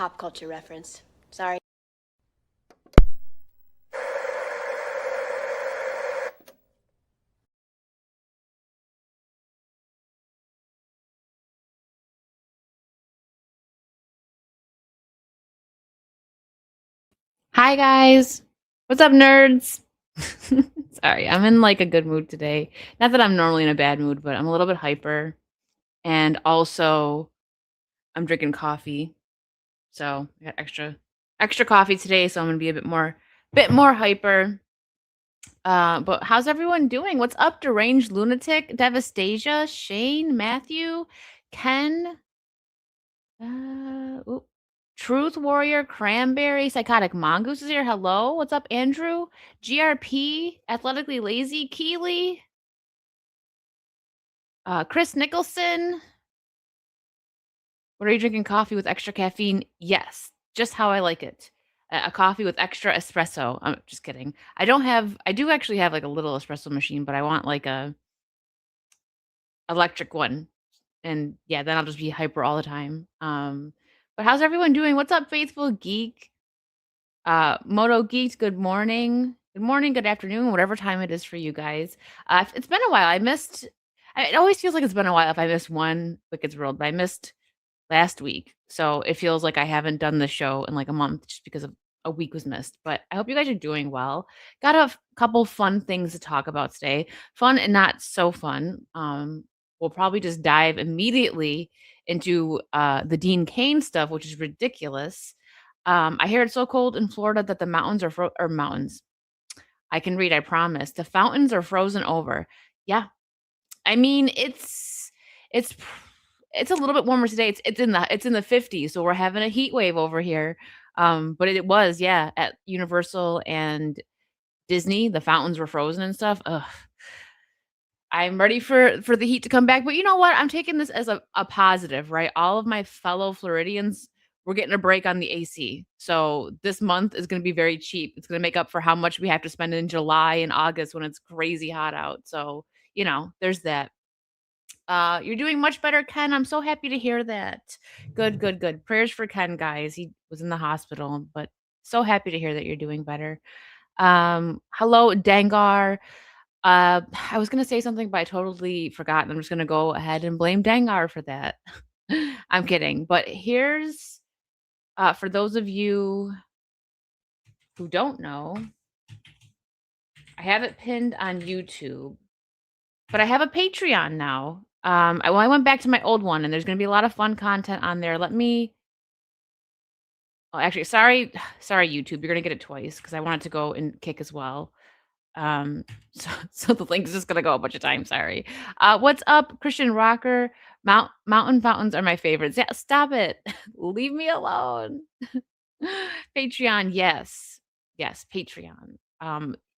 pop culture reference. Sorry. Hi guys. What's up, nerds? Sorry, I'm in like a good mood today. Not that I'm normally in a bad mood, but I'm a little bit hyper. And also I'm drinking coffee. So I got extra coffee today, so I'm gonna be a bit more hyper. But how's everyone doing? What's up, Deranged Lunatic, Devastasia, Shane, Matthew, Ken, oop. Truth Warrior, Cranberry, Psychotic Mongoose is here. Hello. What's up, Andrew? GRP, Athletically Lazy, Keely, Chris Nicholson. What are you drinking? Coffee with extra caffeine? Yes, just how I like it. A coffee with extra espresso. I'm just kidding. I do actually have like a little espresso machine, but I want like a electric one. And yeah, then I'll just be hyper all the time. But how's everyone doing? What's up, Faithful Geek? Moto Geeks, good morning. Good morning, good afternoon, whatever time it is for you guys. It's been a while. It always feels like it's been a while if I missed one Wicked's World, but I missed last week. So it feels like I haven't done the show in like a month just because of a week was missed. But I hope you guys are doing well. Got a couple fun things to talk about today. Fun and not so fun. We'll probably just dive immediately into the Dean Cain stuff, which is ridiculous. I hear it's so cold in Florida that the mountains are or mountains. I can read, I promise. The fountains are frozen over. Yeah. I mean, it's it's a little bit warmer today. It's in the 50s, so we're having a heat wave over here. But it was, yeah, at Universal and Disney, the fountains were frozen and stuff. Ugh. I'm ready for the heat to come back, but you know what? I'm taking this as a positive, right? All of my fellow Floridians, we're getting a break on the AC. So this month is gonna be very cheap. It's gonna make up for how much we have to spend in July and August when it's crazy hot out. So, there's that. You're doing much better, Ken. I'm so happy to hear that. Good, good, good. Prayers for Ken, guys. He was in the hospital, but so happy to hear that you're doing better. Hello, Dangar. I was gonna say something, but I totally forgot, and I'm just gonna go ahead and blame Dangar for that. I'm kidding. But here's for those of you who don't know, I have it pinned on YouTube, but I have a Patreon now. I went back to my old one, and there's gonna be a lot of fun content on there. Oh, actually, sorry, YouTube. You're gonna get it twice because I wanted to go and kick as well. So the link is just gonna go a bunch of times. Sorry. What's up, Christian Rocker? Mountain fountains are my favorites. Yeah, stop it. Leave me alone. Patreon, yes. Yes, Patreon.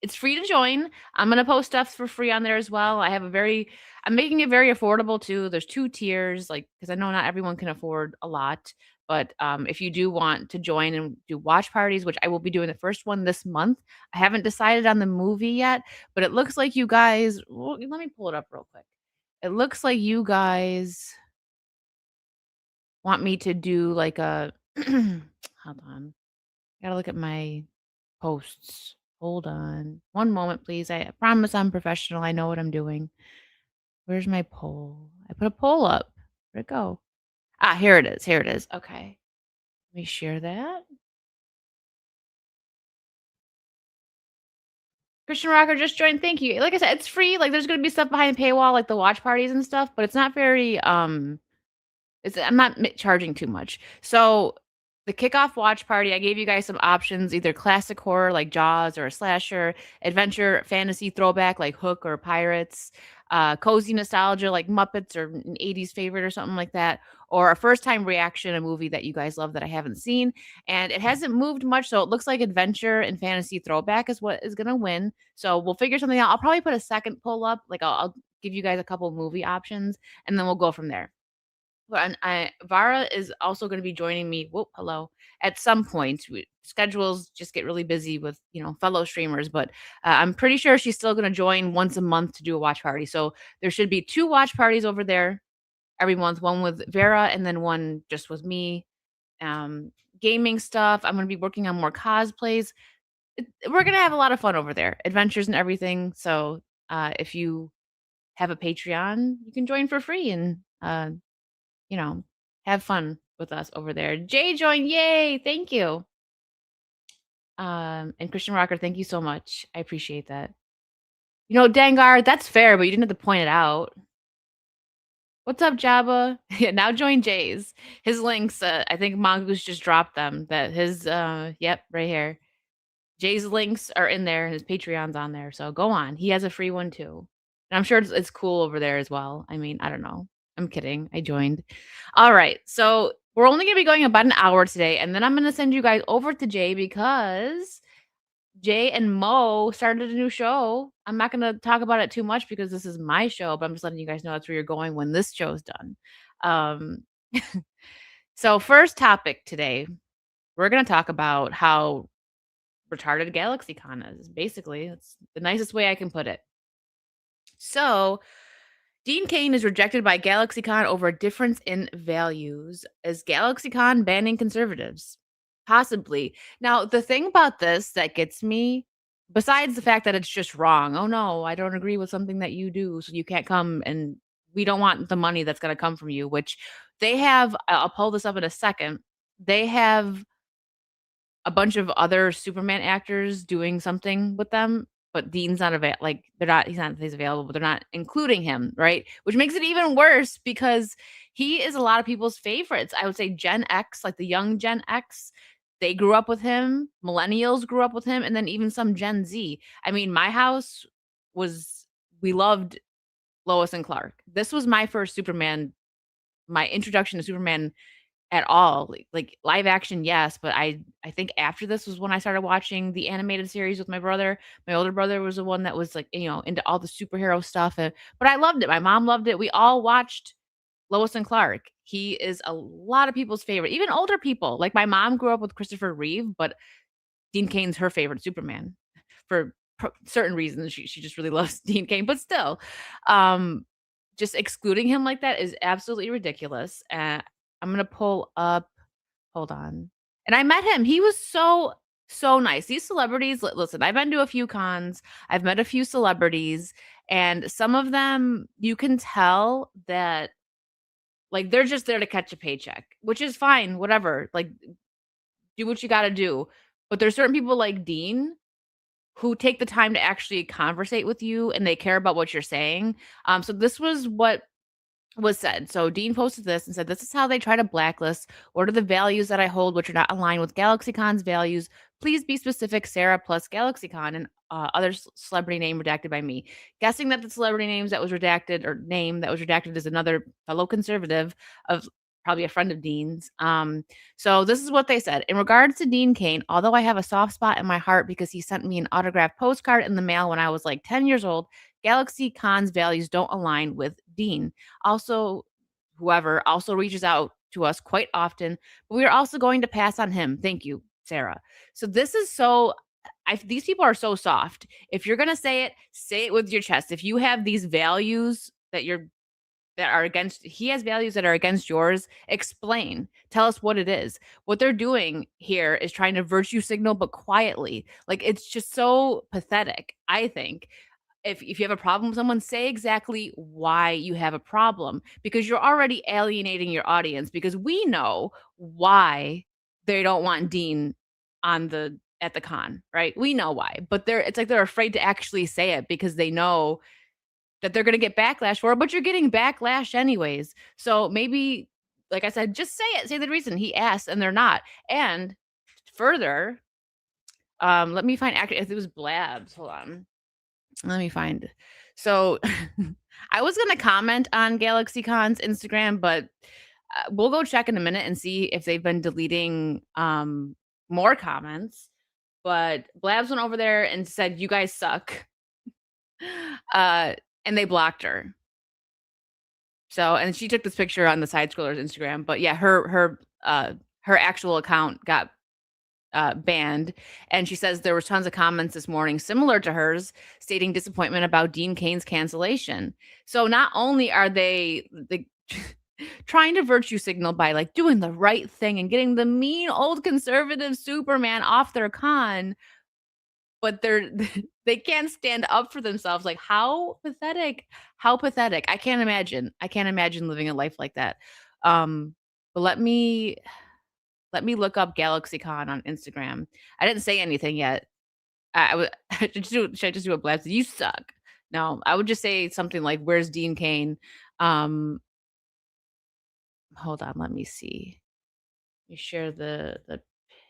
It's free to join. I'm gonna post stuff for free on there as well. I'm making it very affordable too. There's 2 tiers, like, because I know not everyone can afford a lot. But if you do want to join and do watch parties, which I will be doing the first one this month, I haven't decided on the movie yet, but it looks like you guys. Well, let me pull it up real quick. It looks like you guys want me to do like a. Hold on. I gotta look at my posts. Hold on. One moment, please. I promise I'm professional. I know what I'm doing. Where's my poll? I put a poll up. Where'd it go? Ah, here it is. Here it is. Okay. Let me share that. Christian Rocker just joined. Thank you. Like I said, it's free. Like there's gonna be stuff behind the paywall, like the watch parties and stuff, but it's not very I'm not charging too much. So the kickoff watch party, I gave you guys some options, either classic horror like Jaws or a slasher, adventure fantasy throwback like Hook or Pirates, cozy nostalgia like Muppets or an 80s favorite or something like that, or a first time reaction, a movie that you guys love that I haven't seen. And it hasn't moved much, so it looks like adventure and fantasy throwback is what is gonna win. So we'll figure something out. I'll probably put a second pull up, like I'll give you guys a couple movie options, and then we'll go from there. Well, and Vara is also gonna be joining me whoop, hello, at some point. Schedules just get really busy with, fellow streamers, but, I'm pretty sure she's still gonna join once a month to do a watch party. So, there should be 2 watch parties over there every month, one with Vera and then one just with me. Um, gaming stuff. I'm going to be working on more cosplays. We're going to have a lot of fun over there, adventures and everything. So if you have a Patreon, you can join for free and, have fun with us over there. Jay joined. Yay. Thank you. And Christian Rocker, thank you so much. I appreciate that. Dangar, that's fair, but you didn't have to point it out. What's up, Jabba? Yeah, now join Jay's. His links, I think Mongoose just dropped them. Yep, right here. Jay's links are in there, and his Patreon's on there, so go on. He has a free one too. And I'm sure it's cool over there as well. I mean, I don't know. I'm kidding. I joined. All right, so we're only gonna be going about an hour today, and then I'm gonna send you guys over to Jay because Jay and Mo started a new show. I'm not gonna talk about it too much because this is my show, but I'm just letting you guys know that's where you're going when this show's done. Um, so first topic today, we're gonna talk about how retarded GalaxyCon is. Basically, it's the nicest way I can put it. So Dean Cain is rejected by GalaxyCon over a difference in values. Is GalaxyCon banning conservatives? Possibly. Now, the thing about this that gets me, besides the fact that it's just wrong, oh no, I don't agree with something that you do, so you can't come and we don't want the money that's going to come from you, which they have, I'll pull this up in a second. They have a bunch of other Superman actors doing something with them, but Dean's not available. Like he's available, but they're not including him, right? Which makes it even worse because he is a lot of people's favorites. I would say Gen X, like the young Gen X, they grew up with him. Millennials grew up with him, and then even some Gen Z. I mean, my house we loved Lois and Clark. This was my first Superman, my introduction to Superman at all. Like live action, yes, but I think after this was when I started watching the animated series with my brother. My older brother was the one that was like, into all the superhero stuff, but I loved it. My mom loved it. We all watched Lois and Clark. He is a lot of people's favorite, even older people. Like my mom grew up with Christopher Reeve, but Dean Cain's her favorite Superman for certain reasons. She just really loves Dean Cain, but still, just excluding him like that is absolutely ridiculous. I'm gonna pull up. Hold on. And I met him. He was so nice. These celebrities, listen, I've been to a few cons. I've met a few celebrities, and some of them you can tell that like they're just there to catch a paycheck, which is fine, whatever. Like do what you got to do. But there's certain people like Dean who take the time to actually conversate with you and they care about what you're saying. So this was what was said. So Dean posted this and said, "This is how they try to blacklist. What are the values that I hold which are not aligned with GalaxyCon's values? Please be specific, Sarah plus GalaxyCon and other celebrity name redacted by me." Guessing that the celebrity names that was redacted or name that was redacted is another fellow conservative of probably a friend of Dean's. So this is what they said. In regards to Dean Cain, although I have a soft spot in my heart because he sent me an autographed postcard in the mail when I was like 10 years old, GalaxyCon's values don't align with Dean. Also, whoever also reaches out to us quite often, but we are also going to pass on him. Thank you, Sarah. So this is these people are so soft. If you're going to say it with your chest. If you have these values that are against, he has values that are against yours, explain. Tell us what it is. What they're doing here is trying to virtue signal, but quietly. Like it's just so pathetic, I think. If you have a problem with someone, say exactly why you have a problem because you're already alienating your audience because we know why they don't want Dean at the con, right? We know why, but it's like they're afraid to actually say it because they know that they're going to get backlash for it, but you're getting backlash anyways. So maybe, like I said, just say it. Say the reason he asked and they're not. And further, let me find if it was Blabs. Hold on. Let me find. So I was going to comment on GalaxyCon's Instagram, but we'll go check in a minute and see if they've been deleting more comments. But Blabs went over there and said, "You guys suck." And they blocked her. So, and she took this picture on the side scroller's Instagram, but yeah, her actual account got banned, and she says there was tons of comments this morning similar to hers stating disappointment about Dean Cain's cancellation. So not only are they trying to virtue signal by like doing the right thing and getting the mean old conservative Superman off their con, but they can't stand up for themselves. Like how pathetic, how pathetic. I can't imagine. I can't imagine living a life like that. But let me look up GalaxyCon on Instagram. I didn't say anything yet. I would should I just do a blast? You suck. No, I would just say something like, "Where's Dean Cain?" Um, hold on, let me see. Let me share the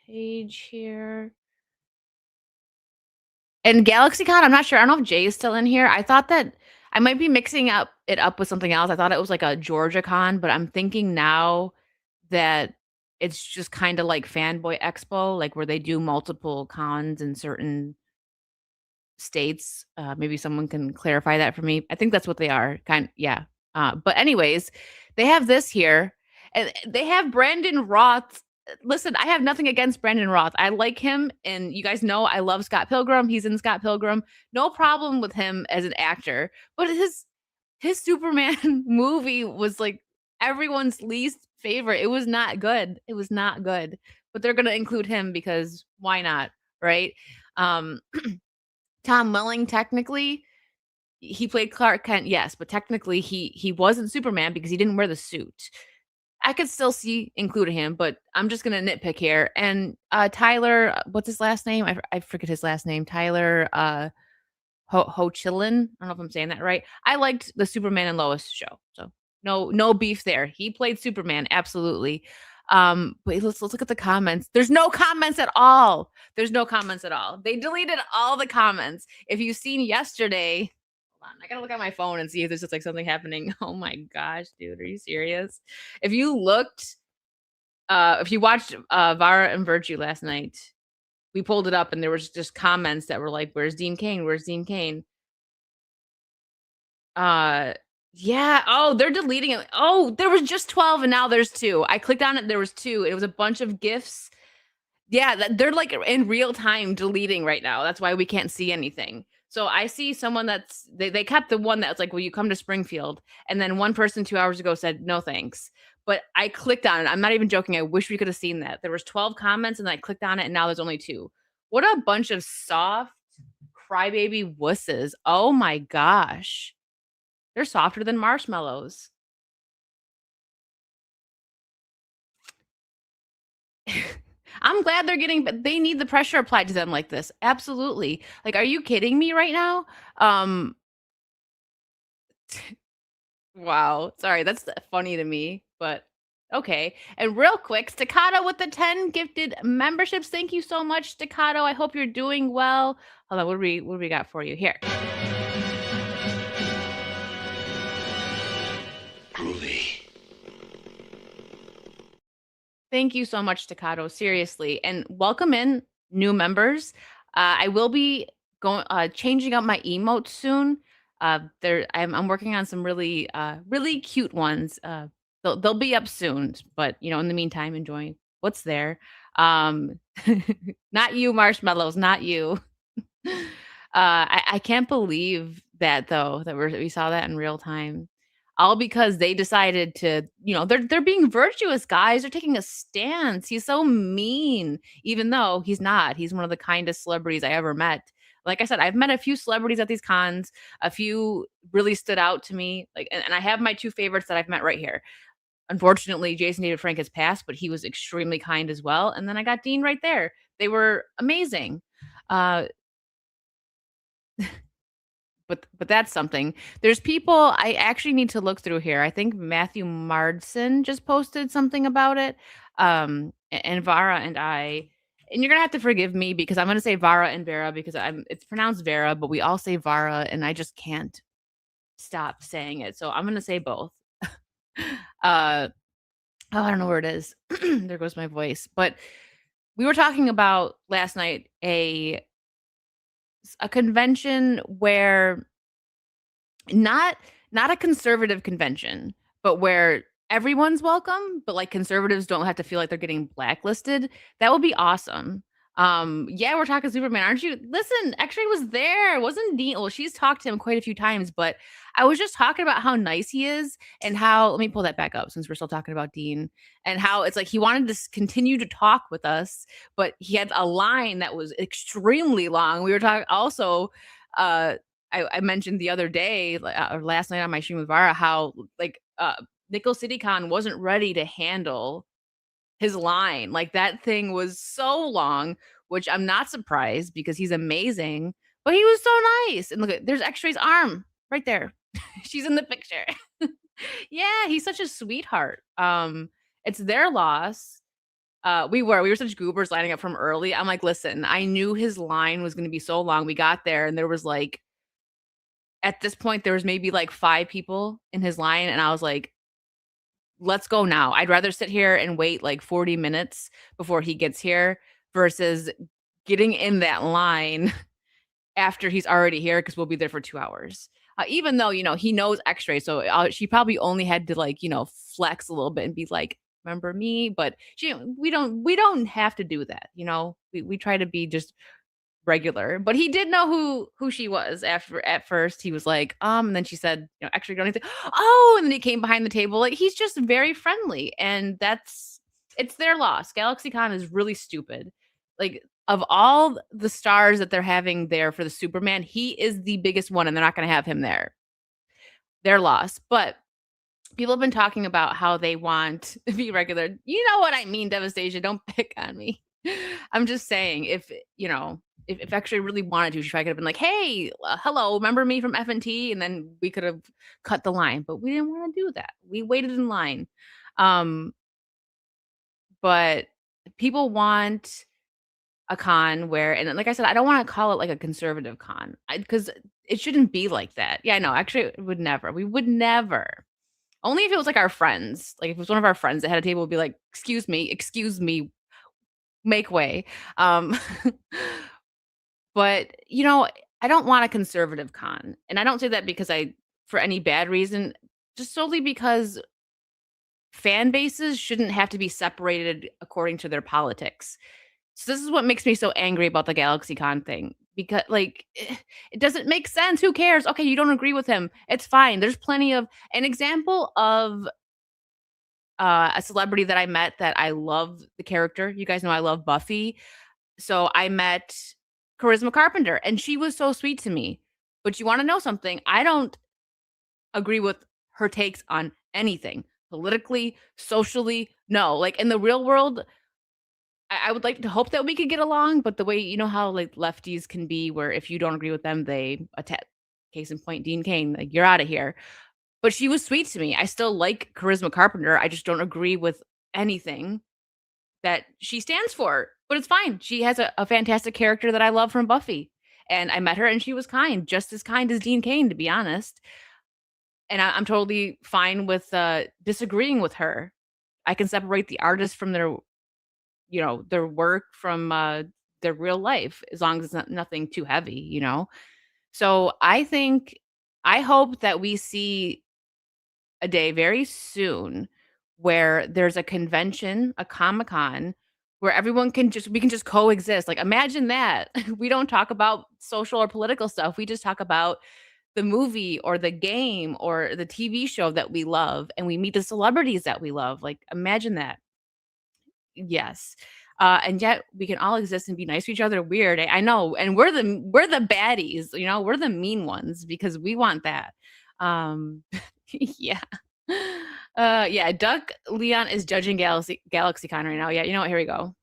page here. And GalaxyCon, I'm not sure. I don't know if Jay is still in here. I thought that I might be mixing it up with something else. I thought it was like a Georgia con, but I'm thinking now that it's just kind of like Fanboy Expo, like where they do multiple cons in certain states. Maybe someone can clarify that for me. I think that's what they are. Yeah. But anyways, they have this here, and they have Brandon Roth. Listen, I have nothing against Brandon Roth. I like him, and you guys know I love Scott Pilgrim. He's in Scott Pilgrim. No problem with him as an actor, but his Superman movie was like everyone's least favorite. It was not good. It was not good. But they're gonna include him because why not, right? Um, Tom Welling, technically, he played Clark Kent, yes, but technically he wasn't Superman because he didn't wear the suit. I could still see including him, but I'm just gonna nitpick here. And Tyler, what's his last name? I forget his last name. Tyler Ho Chillin. I don't know if I'm saying that right. I liked the Superman and Lois show, so no beef there. He played Superman, absolutely. But let's look at the comments. There's no comments at all. There's no comments at all. They deleted all the comments. If you've seen yesterday, hold on, I gotta look at my phone and see if there's just like something happening. Oh my gosh, dude, are you serious? If you looked, if you watched Vara and Virtue last night, we pulled it up and there was just comments that were like, "Where's Dean Cain? Where's Dean Cain?" Uh, yeah. Oh, they're deleting it. Oh, there was just 12 and now there's 2. I clicked on it, there was 2. It was a bunch of GIFs. Yeah, they're like in real time deleting right now. That's why we can't see anything. So I see someone they kept the one that's like, "Will you come to Springfield?" And then one person 2 hours ago said, "No, thanks." But I clicked on it. I'm not even joking. I wish we could have seen that. There was 12 comments and I clicked on it and now there's only 2. What a bunch of soft crybaby wusses. Oh my gosh. They're softer than marshmallows. I'm glad they're getting but they need the pressure applied to them like this. Absolutely. Like, are you kidding me right now? Um, wow. Sorry, that's funny to me, but okay. And real quick, Staccato with the 10 gifted memberships. Thank you so much, Staccato. I hope you're doing well. Hold on, what do we got for you here? Groovy. Thank you so much, Staccato. Seriously, and welcome in new members. I will be going changing up my emotes soon. I'm working on some really cute ones. They'll be up soon, but in the meantime, enjoy what's there. Um, not you, marshmallows, not you. I can't believe that though that we saw that in real time. All because they decided to, they're being virtuous, guys. They're taking a stance. He's so mean, even though he's not. He's one of the kindest celebrities I ever met. Like I said, I've met a few celebrities at these cons. A few really stood out to me. Like, and I have my 2 favorites that I've met right here. Unfortunately, Jason David Frank has passed, but he was extremely kind as well. And then I got Dean right there. They were amazing. Uh, but that's something. There's people I actually need to look through here. I think Matthew Mardson just posted something about it. And Vara and you're gonna have to forgive me because I'm gonna say Vara and Vera because it's pronounced Vera, but we all say Vara, and I just can't stop saying it. So I'm gonna say both. Oh, I don't know where it is. There goes my voice. But we were talking about last night a convention where not not a conservative convention, but where everyone's welcome, but like conservatives don't have to feel like they're getting blacklisted. That would be awesome. Yeah, we're talking Superman, aren't you? Listen, X-Ray was there. Wasn't Dean? Well, she's talked to him quite a few times, but I was just talking about how nice he is and how let me pull that back up since we're still talking about Dean and how it's like he wanted to continue to talk with us, but he had a line that was extremely long. We were talking also, uh, I mentioned the other day, or last night on my stream with Vara, how like Nickel CityCon wasn't ready to handle his line. Like that thing was so long, which I'm not surprised because he's amazing, but he was so nice. And look at there's X-Ray's arm right there. She's in the picture. Yeah, he's such a sweetheart. It's their loss. We were such goobers lining up from early. I'm like, listen, I knew his line was gonna be so long. We got there and there was like at this point there was maybe like 5 people in his line, and I was like, let's go now. I'd rather sit here and wait like 40 minutes before he gets here versus getting in that line after he's already here because we'll be there for 2 hours. Even though, he knows X-Ray, so, she probably only had to, like, flex a little bit and be like, "Remember me?" But we don't have to do that, you know? We try to be just regular, but he did know who she was after at first. He was like, and then she said, "Actually, don't anything." Oh, and then he came behind the table. Like he's just very friendly, and it's their loss. GalaxyCon is really stupid. Like of all the stars that they're having there for the Superman, he is the biggest one, and they're not going to have him there. Their loss, but people have been talking about how they want to be regular. You know what I mean, Devastation. Don't pick on me. I'm just saying, if actually really wanted to, she probably could have been like, "Hey, hello, remember me from FNT?" And then we could have cut the line, but we didn't want to do that. We waited in line. Um, but people want a con where, and like I said, I don't want to call it like a conservative con because it shouldn't be like that. Yeah, no, actually, it would never. We would never. Only if it was like our friends. Like if it was one of our friends that had a table, would be like, excuse me, make way." Um, but I don't want a conservative con. And I don't say that because for any bad reason, just solely because fan bases shouldn't have to be separated according to their politics. So this is what makes me so angry about the GalaxyCon thing because like it doesn't make sense. Who cares? Okay, you don't agree with him. It's fine. There's plenty of an example of a celebrity that I met that I love the character. You guys know I love Buffy. So I met Charisma Carpenter and she was so sweet to me. But you want to know something? I don't agree with her takes on anything politically, socially. No, like in the real world, I would like to hope that we could get along. But the way how like lefties can be, where if you don't agree with them, they attack. Case in point, Dean Cain, like you're out of here. But she was sweet to me. I still like Charisma Carpenter. I just don't agree with anything that she stands for. But it's fine. She has a fantastic character that I love from Buffy. And I met her and she was kind, just as kind as Dean Cain, to be honest. And I'm totally fine with disagreeing with her. I can separate the artist from their work from their real life as long as it's nothing too heavy. So I hope that we see a day very soon where there's a convention, a Comic-Con, where we can just coexist. Like imagine that. We don't talk about social or political stuff. We just talk about the movie or the game or the TV show that we love and we meet the celebrities that we love. Like imagine that. Yes. And yet we can all exist and be nice to each other. Weird. I know. And we're the baddies, we're the mean ones because we want that. Yeah. Yeah, Duck Leon is judging GalaxyCon right now. Yeah, you know what? Here we go.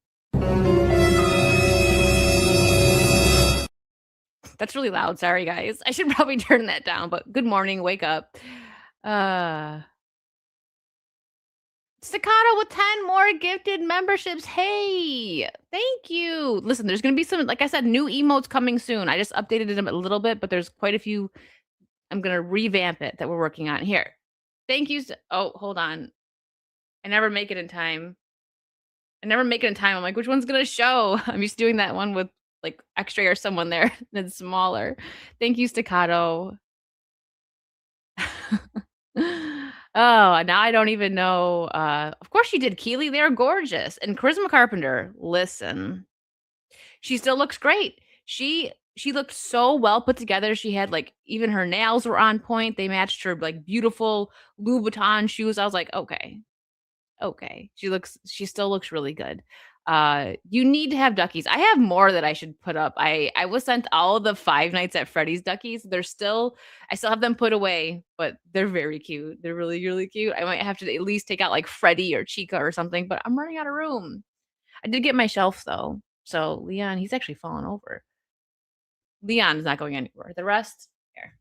That's really loud. Sorry, guys. I should probably turn that down, but good morning. Wake up. Uh Staccato with 10 more gifted memberships. Hey, thank you. Listen, there's going to be some, like I said, new emotes coming soon. I just updated them a little bit, but there's quite a few. I'm going to revamp it that we're working on here. Thank you. Oh, hold on. I never make it in time. I'm like, which one's going to show? I'm used to doing that one with like X-Ray or someone there that's smaller. Thank you, Staccato. Oh, now I don't even know. Of course she did, Keely. They're gorgeous. And Charisma Carpenter, listen. she still looks great. She looked so well put together. She had like even her nails were on point. They matched her like beautiful Louboutin shoes. I was like, okay, okay. She still looks really good. You need to have duckies. I have more that I should put up. I was sent all of the Five Nights at Freddy's duckies. I still have them put away, but they're very cute. They're really, really cute. I might have to at least take out like Freddy or Chica or something, but I'm running out of room. I did get my shelf though. So Leon, he's actually fallen over. Leon's not going anywhere. The rest, there.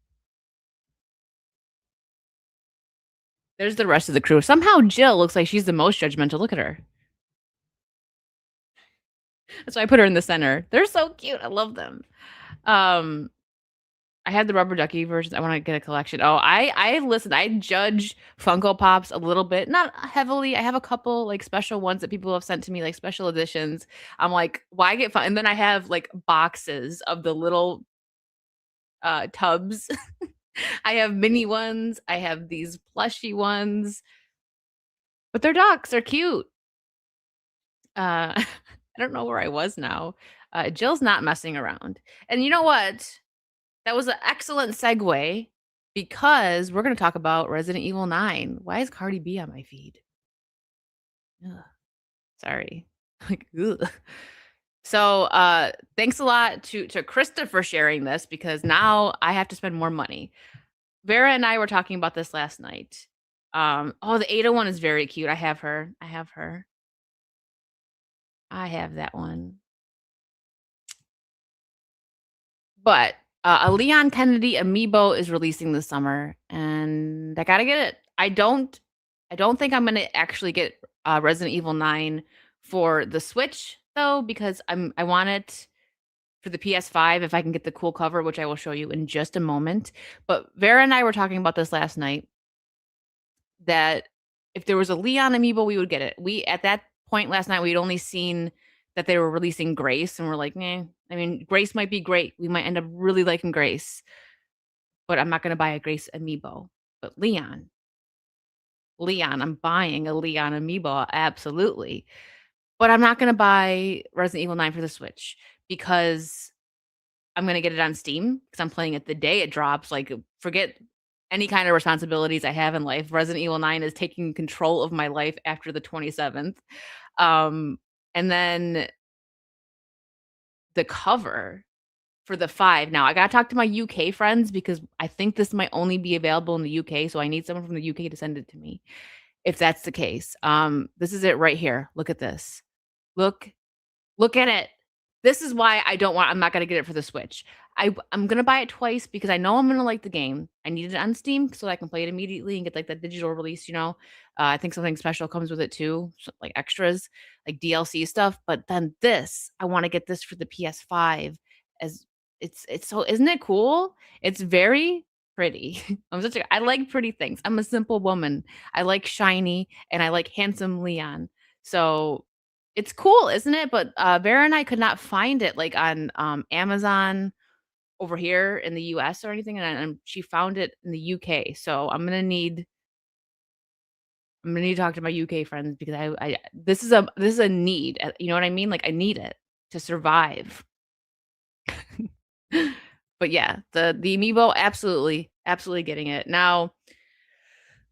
There's the rest of the crew. Somehow Jill looks like she's the most judgmental. Look at her. That's why I put her in the center. They're so cute. I love them. Um, I had the rubber ducky versions. I want to get a collection. Oh, I listen. I judge Funko Pops a little bit, not heavily. I have a couple like special ones that people have sent to me, like special editions. I'm like, why get fun? And then I have like boxes of the little tubs. I have mini ones. I have these plushy ones, but they're ducks. They're cute. I don't know where I was now. Jill's not messing around. And you know what? That was an excellent segue because we're going to talk about Resident Evil 9. Why is Cardi B on my feed? Ugh, sorry. Like, ugh. So, thanks a lot to Krista for sharing this because now I have to spend more money. Vera and I were talking about this last night. Oh, the Ada one is very cute. I have her. I have her. I have that one. But a Leon Kennedy amiibo is releasing this summer, and I gotta get it. I don't think I'm gonna actually get Resident Evil 9 for the Switch though, because I want it for the PS5 if I can get the cool cover, which I will show you in just a moment. But Vera and I were talking about this last night that if there was a Leon amiibo, we would get it. We at that point last night we'd only seen that they were releasing Grace, and we're like, nah. I mean, Grace might be great. We might end up really liking Grace, but I'm not gonna buy a Grace amiibo. But Leon, I'm buying a Leon amiibo, absolutely. But I'm not gonna buy Resident Evil 9 for the Switch because I'm gonna get it on Steam because I'm playing it the day it drops. Like, forget any kind of responsibilities I have in life. Resident Evil 9 is taking control of my life after the 27th. And then the cover for the 5. Now I gotta talk to my UK friends because I think this might only be available in the UK, so I need someone from the UK to send it to me if that's the case. This is it right here. Look at this. Look Look at it. This is why I'm not gonna get it for the Switch. I'm gonna buy it twice because I know I'm gonna like the game. I need it on Steam so I can play it immediately and get, like, the digital release, you know? I think something special comes with it too, so like extras, like DLC stuff, but then this, I wanna get this for the PS5 as it's so isn't it cool? It's very pretty. I like pretty things. I'm a simple woman. I like shiny, and I like handsome Leon. So it's cool, isn't it? But, Vera and I could not find it, like, on, Amazon over here in the US or anything, and she found it in the UK, so I'm gonna need to talk to my UK friends because I this is a need, you know what I mean? Like, I need it to survive. But yeah, the amiibo, absolutely, absolutely getting it. Now,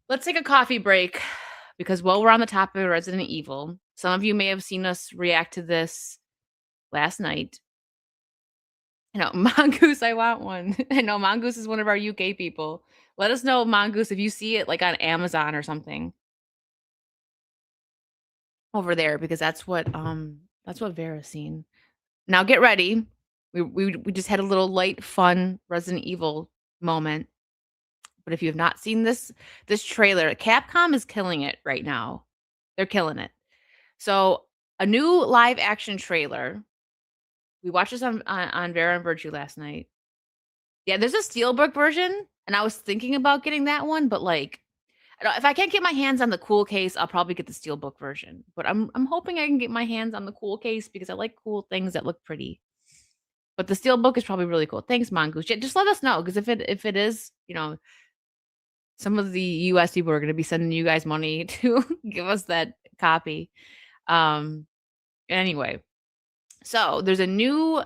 let's take a coffee break because while we're on the topic of Resident Evil, some of you may have seen us react to this last night. I know, Mongoose, I want one. I know Mongoose is one of our UK people. Let us know, Mongoose, if you see it like on Amazon or something over there, because that's what Vera's seen. Now get ready. We just had a little light, fun Resident Evil moment. But if you have not seen this trailer, Capcom is killing it right now. They're killing it. So a new live action trailer. We watched this on Vera and Virtue last night. Yeah, there's a steelbook version, and I was thinking about getting that one, but like, if I can't get my hands on the cool case, I'll probably get the steelbook version. But I'm hoping I can get my hands on the cool case because I like cool things that look pretty. But the steelbook is probably really cool. Thanks, Mongoose. Yeah, just let us know because if it is, you know, some of the US people are going to be sending you guys money to give us that copy. Anyway, So there's a new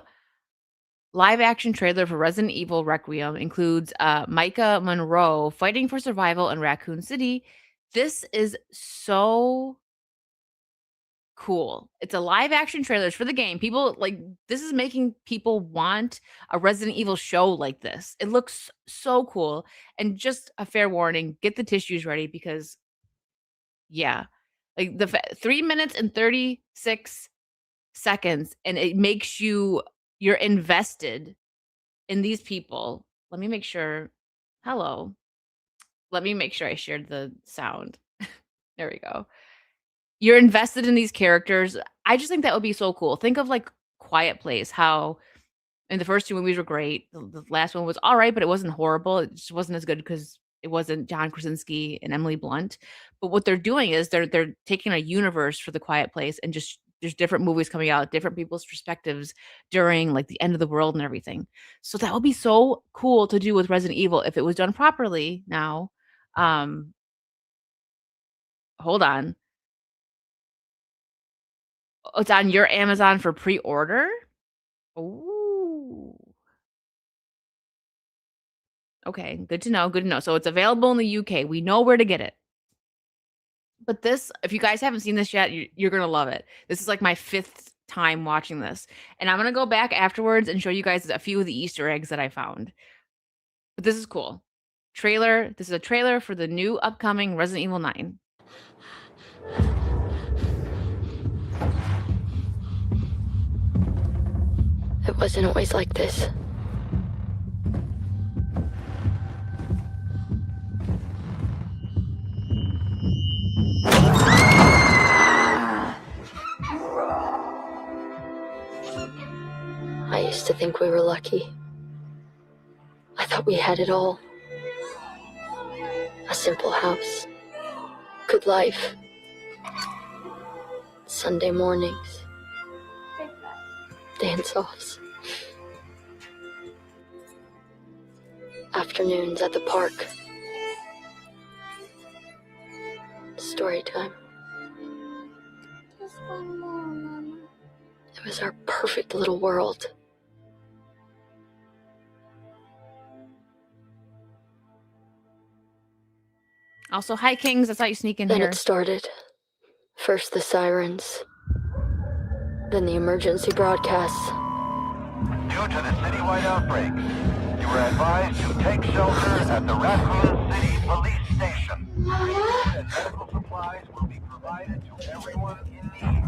live action trailer for Resident Evil Requiem, includes Micah Monroe fighting for survival in Raccoon City. This is so cool. It's a live action trailer for the game. People like this is making people want a Resident Evil show like this. It looks so cool. And just a fair warning, get the tissues ready because yeah. Like 3 minutes and 36 seconds and it makes you're invested in these people. Let me make sure. Hello. Let me make sure I shared the sound. There we go. You're invested in these characters. I just think that would be so cool. Think of like Quiet Place, how and the first 2 movies were great. The last one was all right, but it wasn't horrible. It just wasn't as good because it wasn't John Krasinski and Emily Blunt. But what they're doing is they're taking a universe for The Quiet Place and just there's different movies coming out, different people's perspectives during like the end of the world and everything. So that would be so cool to do with Resident Evil if it was done properly now. Um Hold on. Oh, it's on your Amazon for pre-order? Ooh. Okay, good to know, good to know. So it's available in the UK. We know where to get it. But this, if you guys haven't seen this yet, you're gonna love it. This is like my 5th time watching this, and I'm gonna go back afterwards and show you guys a few of the Easter eggs that I found. But this is cool. Trailer. This is a trailer for the new upcoming Resident Evil 9. It wasn't always like this. I used to think we were lucky. I thought we had it all. A simple house, good life, Sunday mornings, dance-offs, afternoons at the park, story time. Just one more, Mama. It was our perfect little world. Also, hi Kings. I saw you sneak in Then here. it started. First the sirens, then the emergency broadcasts. Due to the citywide outbreak, you were advised to take shelter at the Raccoon City Police Station. And medical supplies will be provided to everyone in need.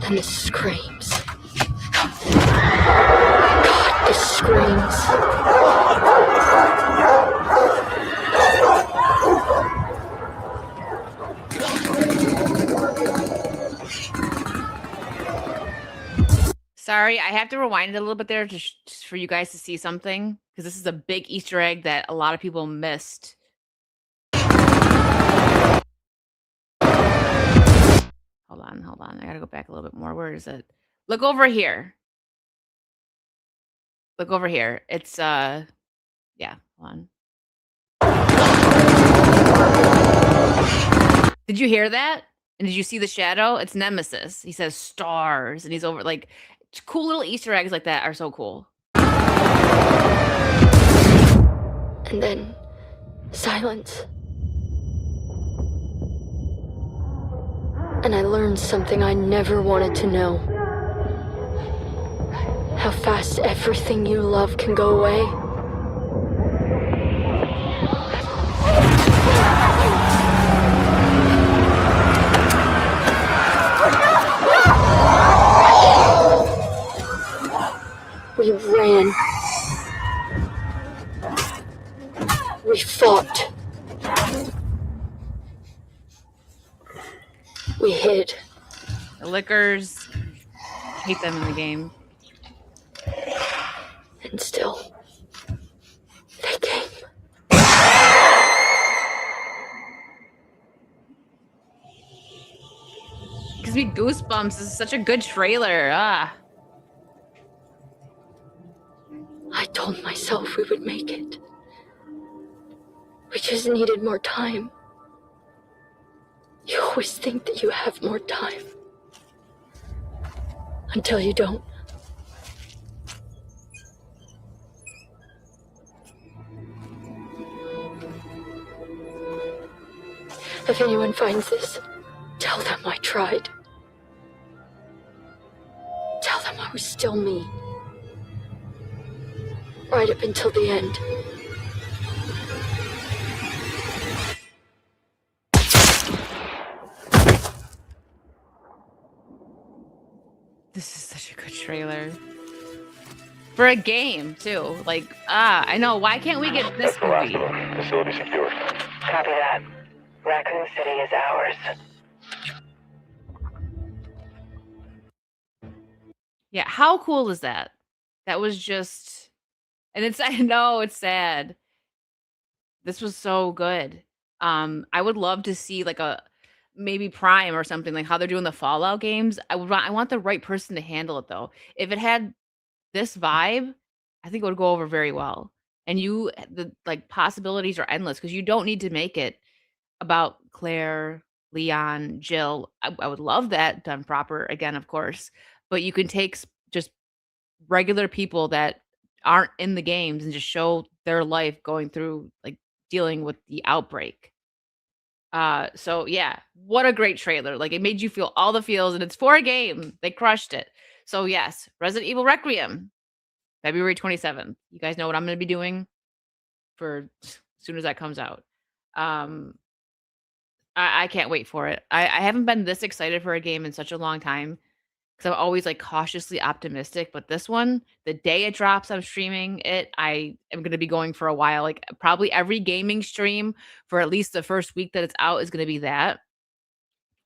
Then the screams. God, the screams. Sorry, I have to rewind it a little bit there just for you guys to see something because this is a big Easter egg that a lot of people missed. Hold on. I gotta go back a little bit more. Where is it? Look over here. Look over here. It's yeah, hold on. Did you hear that? And did you see the shadow? It's Nemesis. He says stars and he's over like cool little Easter eggs like that are so cool. And then silence. And I learned something I never wanted to know. How fast everything you love can go away. We ran. We fought. We hid. The Lickers, hate them in the game. And still, they came. Gives me goosebumps. This is such a good trailer. I told myself we would make it. We just needed more time. You always think that you have more time. Until you don't. If anyone finds this, tell them I tried. Tell them I was still me. Right up until the end. This is such a good trailer. For a game, too. Like, I know. Why can't we get this movie? Facility secure. Copy that. Raccoon City is ours. Yeah, how cool is that? That was just, and it's, I know it's sad. This was so good. I would love to see like a maybe Prime or something, like how they're doing the Fallout games. I want the right person to handle it though. If it had this vibe, I think it would go over very well. And the like possibilities are endless because you don't need to make it about Claire, Leon, Jill. I would love that done proper again, of course. But you can take just regular people that aren't in the games and just show their life going through like dealing with the outbreak. So yeah, what a great trailer. Like it made you feel all the feels and it's for a game. They crushed it. So yes, Resident Evil Requiem, February 27th. You guys know what I'm going to be doing for as soon as that comes out. I can't wait for it. I haven't been this excited for a game in such a long time because I'm always like cautiously optimistic. But this one, the day it drops, I'm streaming it. I am going to be going for a while. Like probably every gaming stream for at least the first week that it's out is going to be that.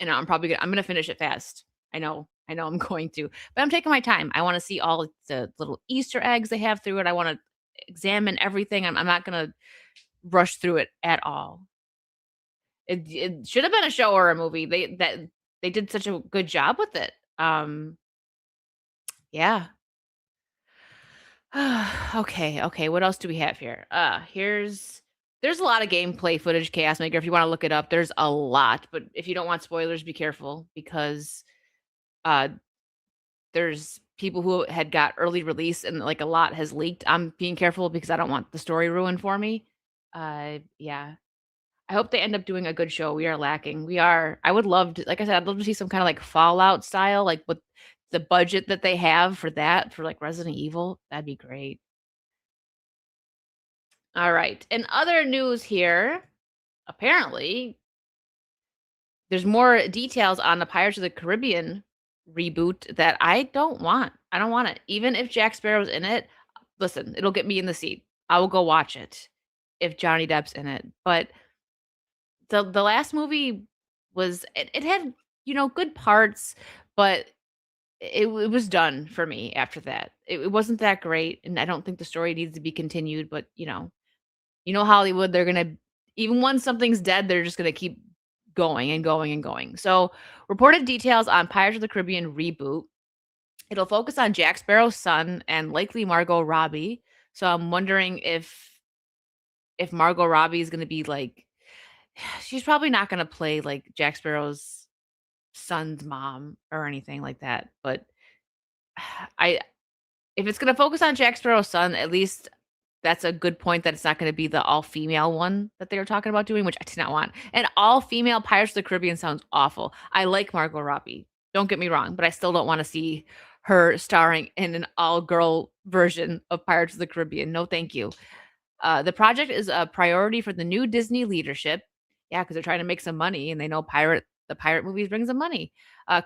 And I'm going to finish it fast. I know I'm going to, but I'm taking my time. I want to see all the little Easter eggs they have through it. I want to examine everything. I'm not going to rush through it at all. It should have been a show or a movie. They did such a good job with it. Yeah. Okay. What else do we have here? There's a lot of gameplay footage, Chaos Maker. If you want to look it up, there's a lot. But if you don't want spoilers, be careful because there's people who had got early release and like a lot has leaked. I'm being careful because I don't want the story ruined for me. Yeah. I hope they end up doing a good show. We are lacking. I would love to, like I said, I'd love to see some kind of like Fallout style, like with the budget that they have for that, for like Resident Evil. That'd be great. All right. In other news here, apparently, there's more details on the Pirates of the Caribbean reboot that I don't want. I don't want it. Even if Jack Sparrow's in it, listen, it'll get me in the seat. I will go watch it if Johnny Depp's in it. But the last movie was it had, good parts, but it was done for me after that. It wasn't that great, and I don't think the story needs to be continued, but Hollywood, they're gonna, even once something's dead, they're just gonna keep going and going and going. So reported details on Pirates of the Caribbean reboot. It'll focus on Jack Sparrow's son and likely Margot Robbie. So I'm wondering if Margot Robbie is gonna be like, she's probably not gonna play like Jack Sparrow's son's mom or anything like that. But if it's gonna focus on Jack Sparrow's son, at least that's a good point that it's not gonna be the all-female one that they were talking about doing, which I did not want. And all-female Pirates of the Caribbean sounds awful. I like Margot Robbie, don't get me wrong, but I still don't wanna see her starring in an all-girl version of Pirates of the Caribbean. No, thank you. The project is a priority for the new Disney leadership. Yeah, because they're trying to make some money, and they know the pirate movies bring them money.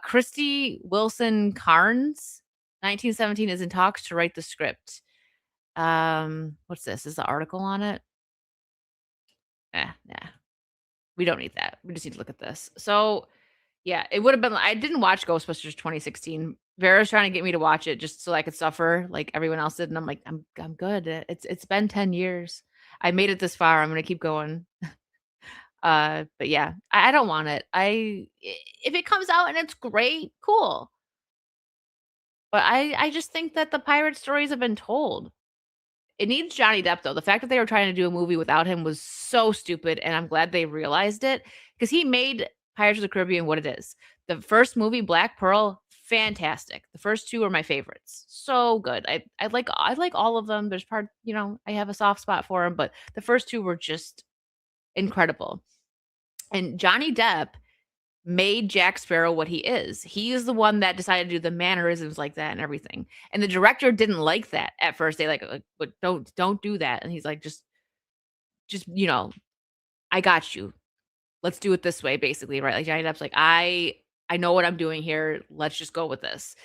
Christy Wilson Carnes, 1917, is in talks to write the script. What's this? Is the article on it? Nah. We don't need that. We just need to look at this. So, yeah, it would have been. I didn't watch Ghostbusters 2016. Vera's trying to get me to watch it just so I could suffer like everyone else did, and I'm like, I'm good. It's been 10 years. I made it this far. I'm gonna keep going. But yeah, I don't want it. If it comes out and it's great, cool. But I just think that the pirate stories have been told. It needs Johnny Depp though. The fact that they were trying to do a movie without him was so stupid, and I'm glad they realized it because he made Pirates of the Caribbean what it is. The first movie, Black Pearl, fantastic. The first two are my favorites. So good. I like all of them. There's part, I have a soft spot for them, but the first two were just incredible. And Johnny Depp made Jack Sparrow what he is. He is the one that decided to do the mannerisms like that and everything. And the director didn't like that at first. They but don't do that. And he's like, just I got you. Let's do it this way, basically, right? Like Johnny Depp's like, I know what I'm doing here. Let's just go with this.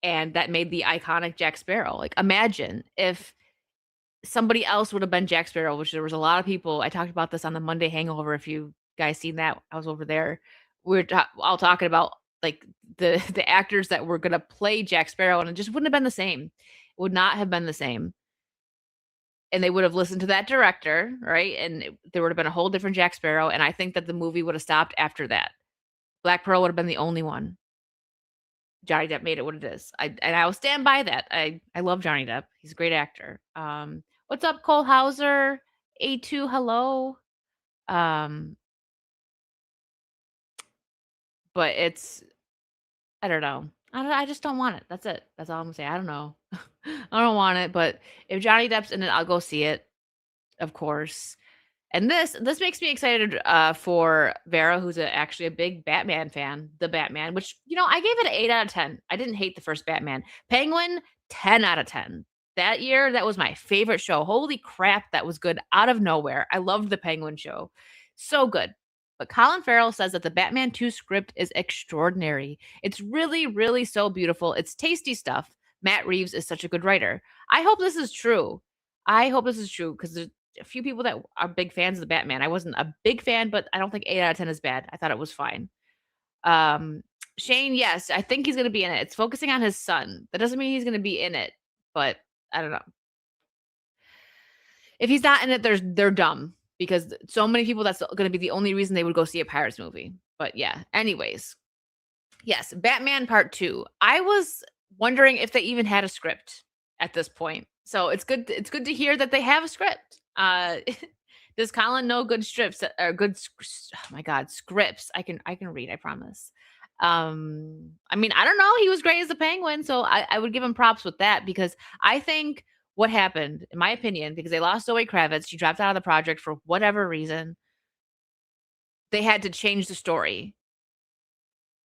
And that made the iconic Jack Sparrow. Like, imagine if somebody else would have been Jack Sparrow, which there was a lot of people. I talked about this on the Monday Hangover. If you guys seen that, I was over there. We were all talking about like the actors that were gonna play Jack Sparrow, and it just wouldn't have been the same. It would not have been the same. And they would have listened to that director, right? And there would have been a whole different Jack Sparrow. And I think that the movie would have stopped after that. Black Pearl would have been the only one. Johnny Depp made it what it is. And I will stand by that. I love Johnny Depp. He's a great actor. What's up, Cole Hauser? A2, hello. But it's, I don't know. I just don't want it. That's it. That's all I'm gonna say. I don't know. I don't want it. But if Johnny Depp's in it, I'll go see it. Of course. And this makes me excited for Vera, who's actually a big Batman fan, the Batman, which, I gave it an 8 out of 10. I didn't hate the first Batman. Penguin, 10 out of 10. That year, that was my favorite show. Holy crap, that was good out of nowhere. I loved the Penguin show. So good. But Colin Farrell says that the Batman 2 script is extraordinary. It's really, really so beautiful. It's tasty stuff. Matt Reeves is such a good writer. I hope this is true. Because there's a few people that are big fans of the Batman. I wasn't a big fan, but I don't think 8 out of 10 is bad. I thought it was fine. Shane, yes, I think he's going to be in it. It's focusing on his son. That doesn't mean he's going to be in it, but I don't know. If he's not in it, they're dumb because so many people, that's going to be the only reason they would go see a Pirates movie. But yeah, anyways. Yes, Batman Part 2. I was wondering if they even had a script at this point. So it's good to hear that they have a script. Does Colin know good strips or good oh my god, scripts? I can read, I promise. I mean, I don't know. He was great as the Penguin, so I would give him props with that because I think what happened, in my opinion, because they lost Zoe Kravitz, she dropped out of the project for whatever reason. They had to change the story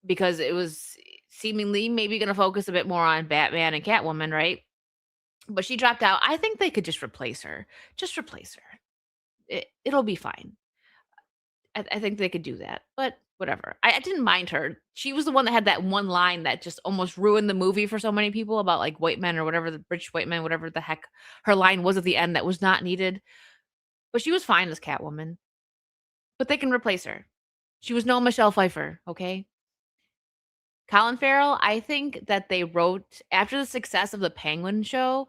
because it was seemingly maybe going to focus a bit more on Batman and Catwoman, right? But she dropped out. I think they could just replace her. Just replace her. It'll be fine. I think they could do that, but whatever. I didn't mind her. She was the one that had that one line that just almost ruined the movie for so many people about like white men or whatever, the British white men, whatever the heck her line was at the end that was not needed. But she was fine as Catwoman. But they can replace her. She was no Michelle Pfeiffer, okay? Colin Farrell, I think that they wrote, after the success of the Penguin show,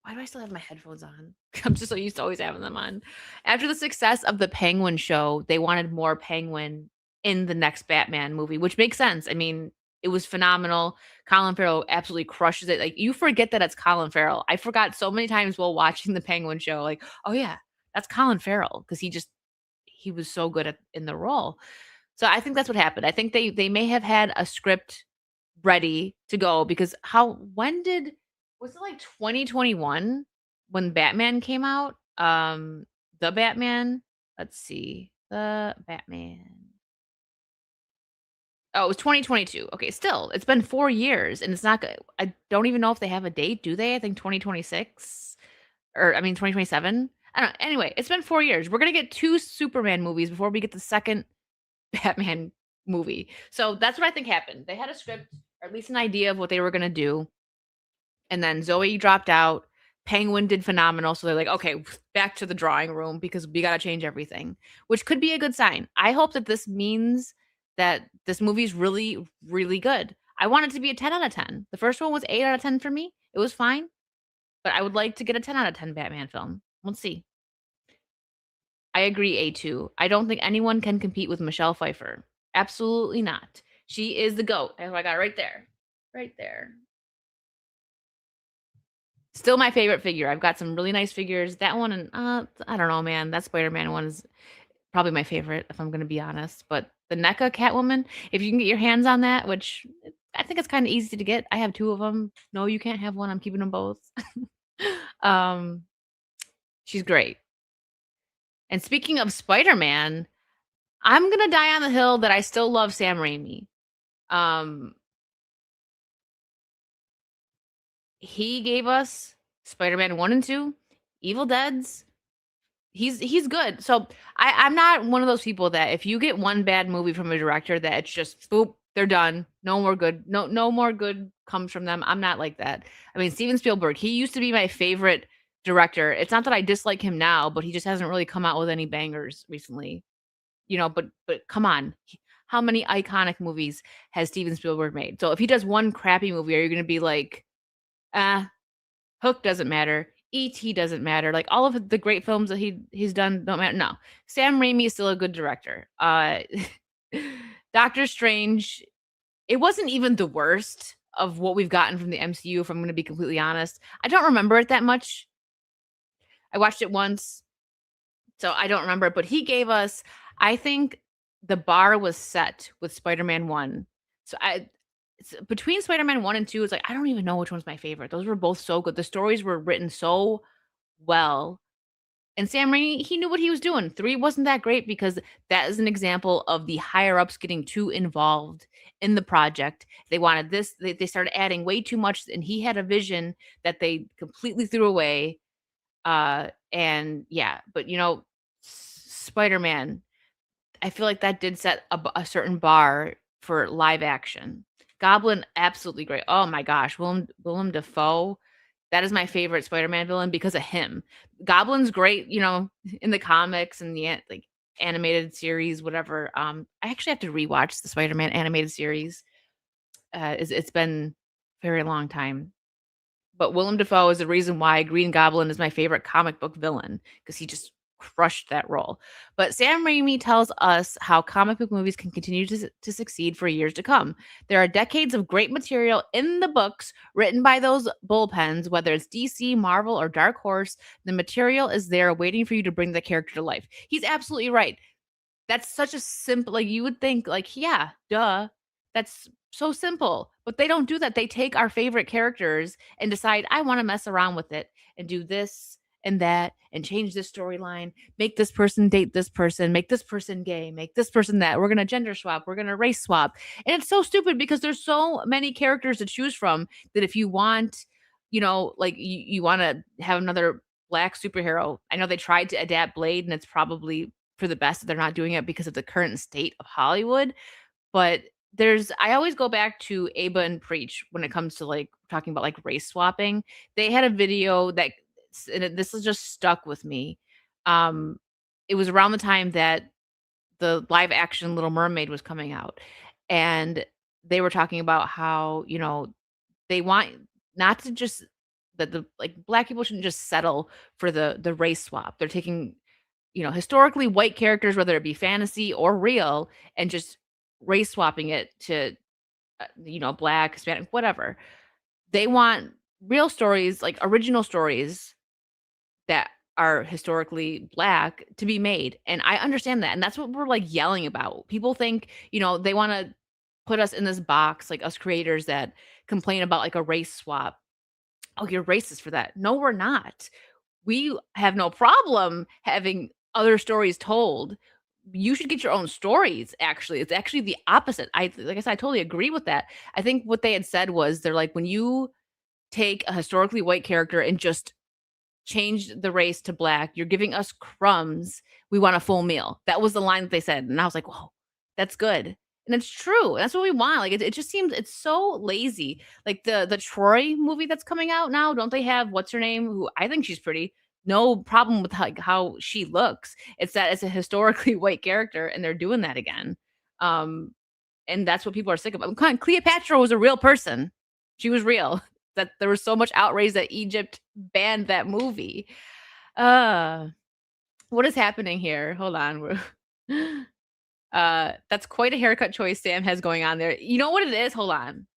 why do I still have my headphones on? I'm just so used to always having them on. After the success of the Penguin show, they wanted more Penguin in the next Batman movie, which makes sense. I mean, it was phenomenal. Colin Farrell absolutely crushes it. Like, you forget that it's Colin Farrell. I forgot so many times while watching the Penguin show, like, oh yeah, that's Colin Farrell, because he was so good in the role. So I think that's what happened. I think they may have had a script ready to go because was it like 2021 when Batman came out? The Batman. Let's see. The Batman. Oh, it was 2022. Okay, still, it's been 4 years and it's not good. I don't even know if they have a date. Do they? I think 2026 or 2027. I don't know. Anyway, it's been 4 years. We're going to get 2 Superman movies before we get the second Batman movie. So that's what I think happened. They had a script or at least an idea of what they were going to do. And then Zoe dropped out. Penguin did phenomenal. So they're like, okay, back to the drawing room because we got to change everything, which could be a good sign. I hope that this means that this movie is really, really good. I want it to be a 10 out of 10. The first one was 8 out of 10 for me. It was fine. But I would like to get a 10 out of 10 Batman film. Let's see. I agree, A2. I don't think anyone can compete with Michelle Pfeiffer. Absolutely not. She is the GOAT. That's what I got right there. Right there. Still my favorite figure. I've got some really nice figures. That one, and I don't know, man. That Spider-Man one is probably my favorite, if I'm gonna be honest. But the NECA Catwoman, if you can get your hands on that, which I think it's kind of easy to get. I have 2 of them. No, you can't have one. I'm keeping them both. um, she's great. And speaking of Spider-Man, I'm gonna die on the hill that I still love Sam Raimi. He gave us Spider-Man 1 and 2, Evil Deads. He's good. So I'm not one of those people that if you get one bad movie from a director that it's just boop, they're done. No more good. No more good comes from them. I'm not like that. I mean, Steven Spielberg, he used to be my favorite director. It's not that I dislike him now, but he just hasn't really come out with any bangers recently. But come on. How many iconic movies has Steven Spielberg made? So if he does one crappy movie, are you going to be like, Hook doesn't matter. E.T. doesn't matter. Like all of the great films that he's done don't matter. No, Sam Raimi is still a good director. Doctor Strange, it wasn't even the worst of what we've gotten from the MCU, if I'm going to be completely honest. I don't remember it that much. I watched it once, so I don't remember it. But he gave us, I think the bar was set with Spider-Man 1. So between Spider-Man 1 and 2, it's like, I don't even know which one's my favorite. Those were both so good. The stories were written so well. And Sam Raimi, he knew what he was doing. 3 wasn't that great because that is an example of the higher ups getting too involved in the project. They wanted this, they started adding way too much, and he had a vision that they completely threw away. And yeah, but Spider-Man, I feel like that did set a certain bar for live action. Goblin, absolutely great. Oh my gosh, Willem Dafoe, that is my favorite Spider-Man villain because of him. Goblin's great, in the comics and the like animated series, whatever. I actually have to rewatch the Spider-Man animated series. It's been a very long time. But Willem Dafoe is the reason why Green Goblin is my favorite comic book villain, because he just crushed that role. But Sam Raimi tells us how comic book movies can continue to succeed for years to come. There are decades of great material in the books written by those bullpens, whether it's DC, Marvel, or Dark Horse. The material is there waiting for you to bring the character to life. He's absolutely right. That's such a simple, like, you would think, like, yeah, duh. That's so simple. But they don't do that. They take our favorite characters and decide, I want to mess around with it and do this and that and change this storyline, make this person date this person, make this person gay, make this person that. We're going to gender swap. We're going to race swap. And it's so stupid because there's so many characters to choose from that if you want, like you want to have another Black superhero. I know they tried to adapt Blade, and it's probably for the best that they're not doing it because of the current state of Hollywood. But I always go back to Aba and Preach when it comes to like talking about like race swapping. They had a video that, and this has just stuck with me. It was around the time that the live action Little Mermaid was coming out, and they were talking about how, they want not to just that the like Black people shouldn't just settle for the race swap. They're taking, historically white characters, whether it be fantasy or real, and just race swapping it to, Black, Hispanic, whatever. They want real stories, like original stories that are historically Black to be made. And I understand that. And that's what we're like yelling about. People think, they want to put us in this box, like us creators that complain about like a race swap. Oh, you're racist for that. No, we're not. We have no problem having other stories told. You should get your own stories, actually. It's actually the opposite. Like I said, I totally agree with that. I think what they had said was, they're like, when you take a historically white character and just change the race to Black, you're giving us crumbs. We want a full meal. That was the line that they said. And I was like, whoa, that's good. And it's true. That's what we want. Like, it just seems it's so lazy. Like the Troy movie that's coming out now, don't they have what's her name? Who I think she's pretty. No problem with how she looks. It's that it's a historically white character, and they're doing that again. And that's what people are sick of. Cleopatra was a real person. She was real. That there was so much outrage that Egypt banned that movie. What is happening here? Hold on. That's quite a haircut choice Sam has going on there. You know what it is? Hold on.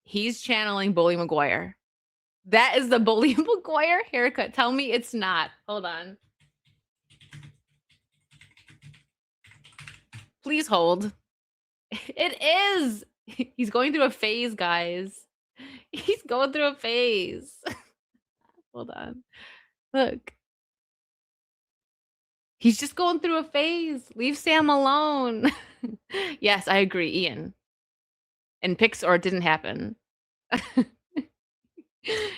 He's channeling Bully Maguire. That is the Bully Maguire haircut. Tell me it's not. Hold on. Please hold. It is. He's going through a phase, guys. He's going through a phase. Hold on. Look. He's just going through a phase. Leave Sam alone. Yes, I agree, Ian. And Pixar, it didn't happen.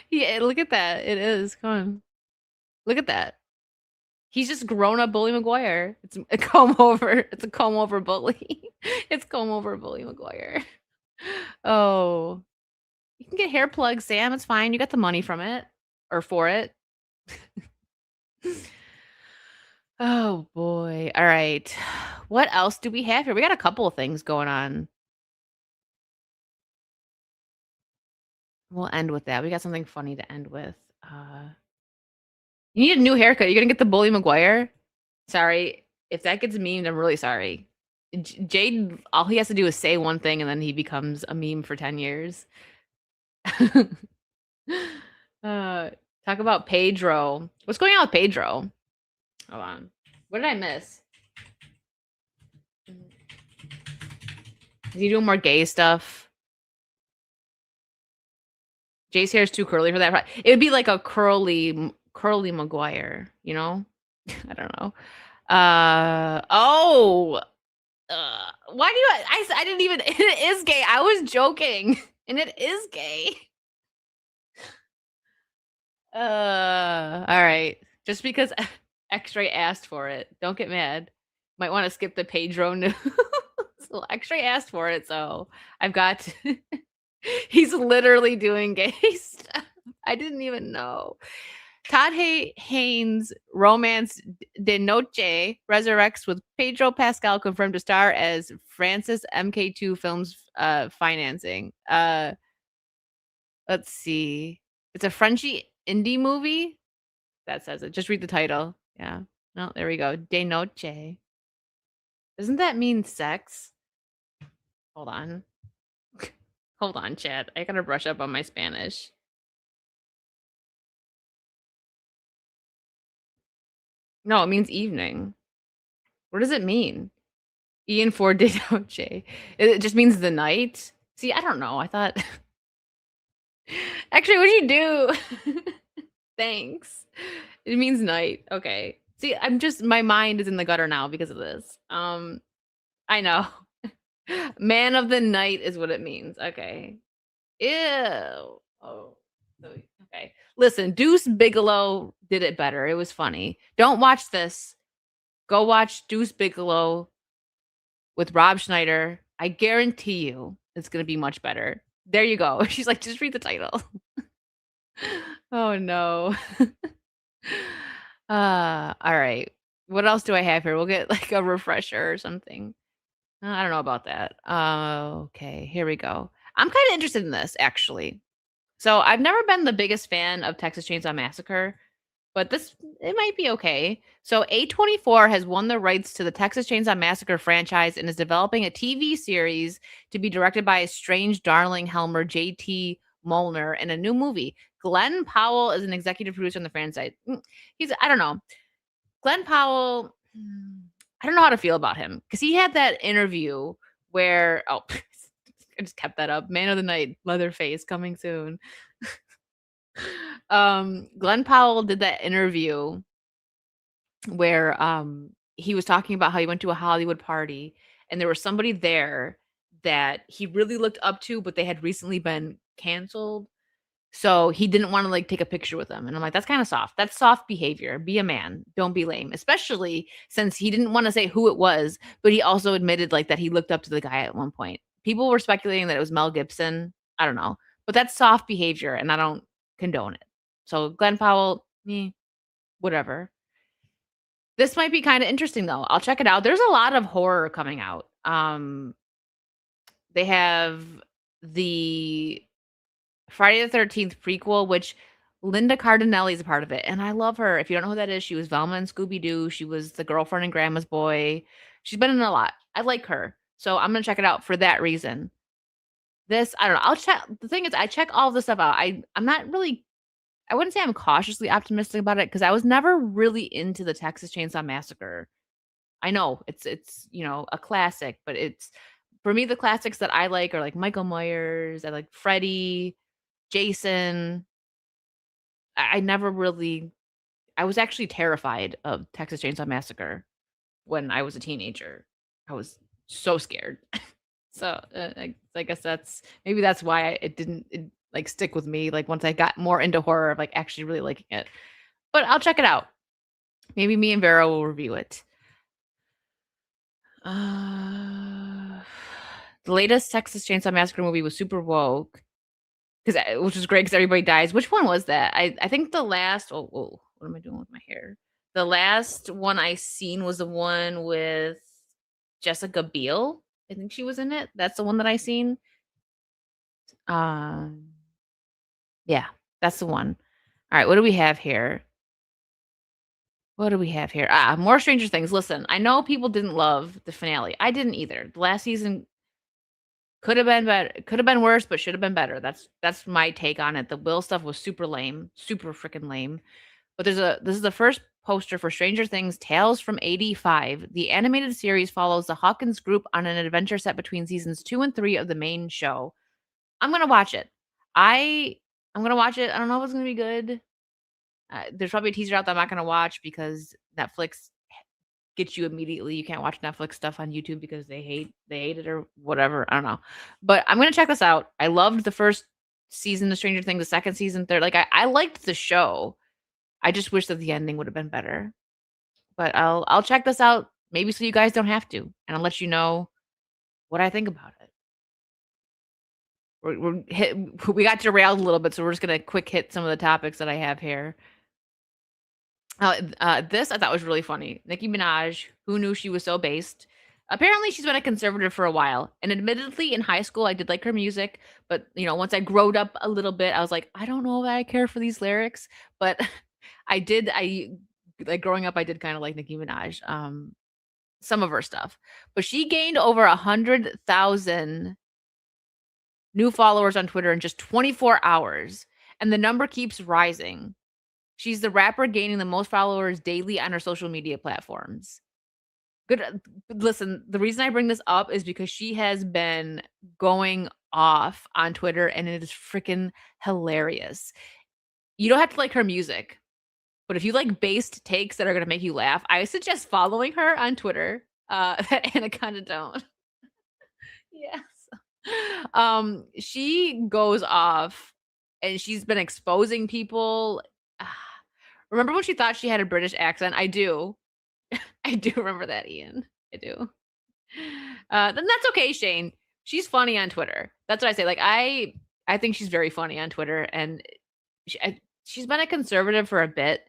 Yeah, look at that. It is. Come on. Look at that. He's just grown up Bully Maguire. It's a comb over. It's a comb over bully. It's comb over Bully Maguire. Oh. You can get hair plugs, Sam. It's fine. You got the money from it. Or for it. Oh boy. All right. What else do we have here? We got a couple of things going on. We'll end with that. We got something funny to end with. You need a new haircut. You're gonna get the Bully Maguire? Sorry. If that gets memed, I'm really sorry. Jade, all he has to do is say one thing and then he becomes a meme for 10 years. Talk about Pedro. What's going on with Pedro? Hold on. What did I miss? Is he doing more gay stuff? Jay's hair is too curly for that. It would be like a curly Maguire, you know? I don't know. Why do you? I didn't even. It is gay. I was joking, and it is gay. All right. Just because X-Ray asked for it, don't get mad. Might want to skip the Pedro news. So X-Ray asked for it, so I've got. He's literally doing gay stuff. I didn't even know. Todd Haynes' Romance de Noche resurrects with Pedro Pascal confirmed to star as Francis MK2 Films financing. Let's see. It's a Frenchy indie movie. That says it. Just read the title. Yeah. No, there we go. De Noche. Doesn't that mean sex? Hold on. Hold on, chat. I gotta brush up on my Spanish. No, it means evening. What does it mean? Ian for de noche. It just means the night. See, I don't know. I thought. Actually, what'd you do? Thanks. It means night. Okay. See, my mind is in the gutter now because of this. I know. Man of the night is what it means. Okay. Ew. Oh. Okay. Listen, Deuce Bigelow did it better. It was funny. Don't watch this. Go watch Deuce Bigelow with Rob Schneider. I guarantee you it's going to be much better. There you go. She's like, just read the title. Oh, no. All right. What else do I have here? We'll get like a refresher or something. I don't know about that. Okay, here we go. I'm kind of interested in this, actually. So I've never been the biggest fan of Texas Chainsaw Massacre, but it might be okay. So A24 has won the rights to the Texas Chainsaw Massacre franchise and is developing a TV series to be directed by strange darling Helmer J.T. Molnar in a new movie. Glenn Powell is an executive producer on the franchise. I don't know. Glenn Powell, I don't know how to feel about him because he had that interview where, I just kept that up. Man of the Night, Leatherface coming soon. Glenn Powell did that interview where he was talking about how he went to a Hollywood party and there was somebody there that he really looked up to, but they had recently been canceled. So he didn't want to like take a picture with them. And I'm like, that's kind of soft. That's soft behavior. Be a man. Don't be lame. Especially since he didn't want to say who it was, but he also admitted like that he looked up to the guy at one point. People were speculating that it was Mel Gibson. I don't know. But that's soft behavior and I don't condone it. So Glenn Powell, whatever. This might be kind of interesting though. I'll check it out. There's a lot of horror coming out. They have the Friday the 13th prequel, which Linda Cardinelli is a part of it. And I love her. If you don't know who that is, she was Velma in Scooby-Doo. She was the girlfriend in Grandma's Boy. She's been in a lot. I like her. So I'm going to check it out for that reason. This, I don't know. I'll check. The thing is, I check all this stuff out. I'm not really, I wouldn't say I'm cautiously optimistic about it because I was never really into the Texas Chainsaw Massacre I know it's a classic, but it's for me the classics that I like are like Michael Myers, I like Freddy, Jason. I never really I was actually terrified of Texas Chainsaw Massacre when I was a teenager. I was so scared. So, I guess maybe that's why it didn't like stick with me. Like once I got more into horror, of like actually really liking it. But I'll check it out. Maybe me and Vera will review it. The latest Texas Chainsaw Massacre movie was super woke, which was great because everybody dies. Which one was that? I think the last. Oh, what am I doing with my hair? The last one I seen was the one with Jessica Biel. I think she was in it. That's the one that I seen. Yeah, that's the one. All right, what do we have here? What do we have here? More Stranger Things. Listen, I know people didn't love the finale. I didn't either. The last season could have been better, could have been worse, but should have been better. That's my take on it. The Will stuff was super lame, super freaking lame. But this is the first poster for Stranger Things Tales from 85. The animated series follows the Hawkins group on an adventure set between seasons 2 and 3 of the main show. I'm gonna watch it. I'm gonna watch it. I don't know if it's gonna be good. There's probably a teaser out that I'm not gonna watch because Netflix gets you immediately. You can't watch Netflix stuff on YouTube because they hate it or whatever. I don't know. But I'm gonna check this out. I loved the first season of Stranger Things, the second season, third. Like I liked the show. I just wish that the ending would have been better. But I'll check this out, maybe so you guys don't have to, and I'll let you know what I think about it. We got derailed a little bit, so we're just gonna quick hit some of the topics that I have here. This I thought was really funny. Nicki Minaj, who knew she was so based? Apparently, she's been a conservative for a while. And admittedly, in high school, I did like her music. But, once I growed up a little bit, I was like, I don't know that I care for these lyrics. But like growing up, I did kind of like Nicki Minaj, some of her stuff. But she gained over 100,000 new followers on Twitter in just 24 hours. And the number keeps rising. She's the rapper gaining the most followers daily on her social media platforms. Good. Listen, the reason I bring this up is because she has been going off on Twitter and it is freaking hilarious. You don't have to like her music, but if you like based takes that are going to make you laugh, I suggest following her on Twitter. That Anaconda don't. Yes. She goes off and she's been exposing people. Remember when she thought she had a British accent? I do. I do remember that, Ian. I do. Then that's okay, Shane. She's funny on Twitter. That's what I say. Like I think she's very funny on Twitter, and she's been a conservative for a bit.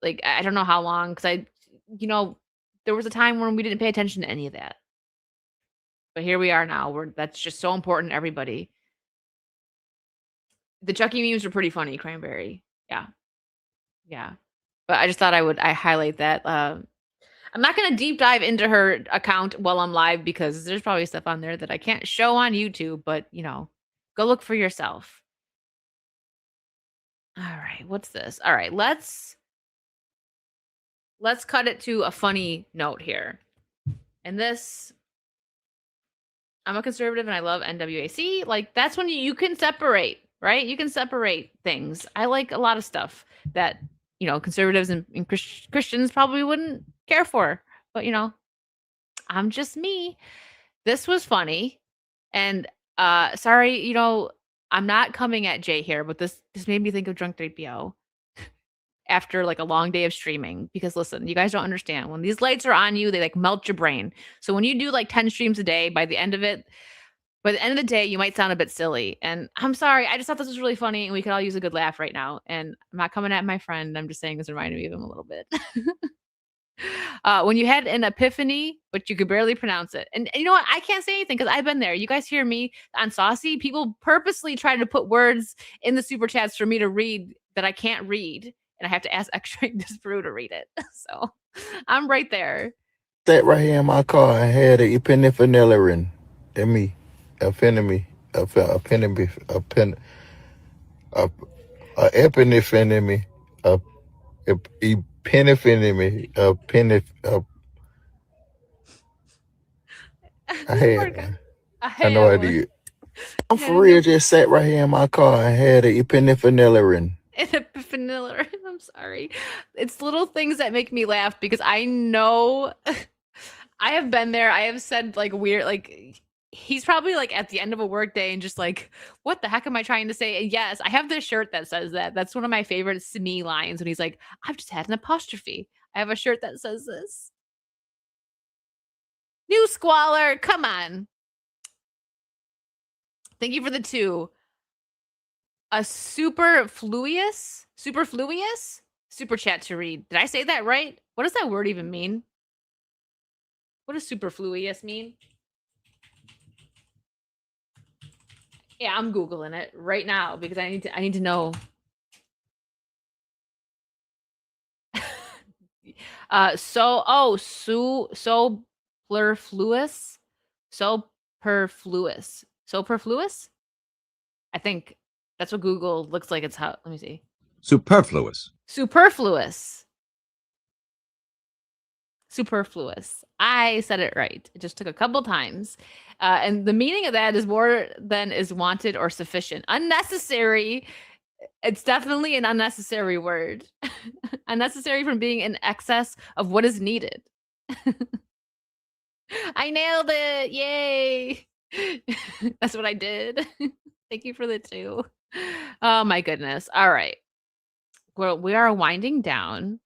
Like I don't know how long, because there was a time when we didn't pay attention to any of that. But here we are now. That's just so important to everybody. The Chucky memes are pretty funny, Cranberry. Yeah. But I just thought I highlight that. I'm not going to deep dive into her account while I'm live because there's probably stuff on there that I can't show on YouTube, but go look for yourself. All right, what's this? All right, let's cut it to a funny note here. And this, I'm a conservative and I love NWAC. Like that's when you can separate, right? You can separate things. I like a lot of stuff that conservatives and Christians probably wouldn't care for, but I'm just me. This was funny, and sorry, I'm not coming at Jay here, but this made me think of Drunk 3PO after like a long day of streaming. Because listen, you guys don't understand, when these lights are on you, they like melt your brain. So when you do like 10 streams a day, by the end of the day, you might sound a bit silly. And I'm sorry. I just thought this was really funny and we could all use a good laugh right now. And I'm not coming at my friend. I'm just saying this reminded me of him a little bit. When you had an epiphany, but you could barely pronounce it. And you know what? I can't say anything because I've been there. You guys hear me on Saucy. People purposely try to put words in the super chats for me to read that I can't read. And I have to ask X-Ray Disbrew to read it. So I'm right there. That right here in my car, I had an epinephrine. That me. Epinephrine, epinephrine, I This had poor guy. one. I I know I had one. did. I'm Yeah, for real. Just sat right here in my car and had an epinephrine. vanilla. I'm sorry. It's little things that make me laugh because I know I have been there. I have said like weird, like he's probably like at the end of a work day and just like, what the heck am I trying to say? And yes, I have this shirt that says that. That's one of my favorite Smee lines when he's like, I've just had an apostrophe. I have a shirt that says this. New squalor, come on. Thank you for the 2. A superfluous super chat to read. Did I say that right? What does that word even mean? What does superfluous mean? Yeah, I'm googling it right now because I need to know. Superfluous. Superfluous? I think that's what Google looks like. It's how. Let me see. Superfluous. Superfluous. Superfluous. I said it right. It just took a couple times. And the meaning of that is more than is wanted or sufficient. Unnecessary. It's definitely an unnecessary word. Unnecessary from being in excess of what is needed. I nailed it. Yay. That's what I did. Thank you for the 2. Oh my goodness. All right. Well, we are winding down.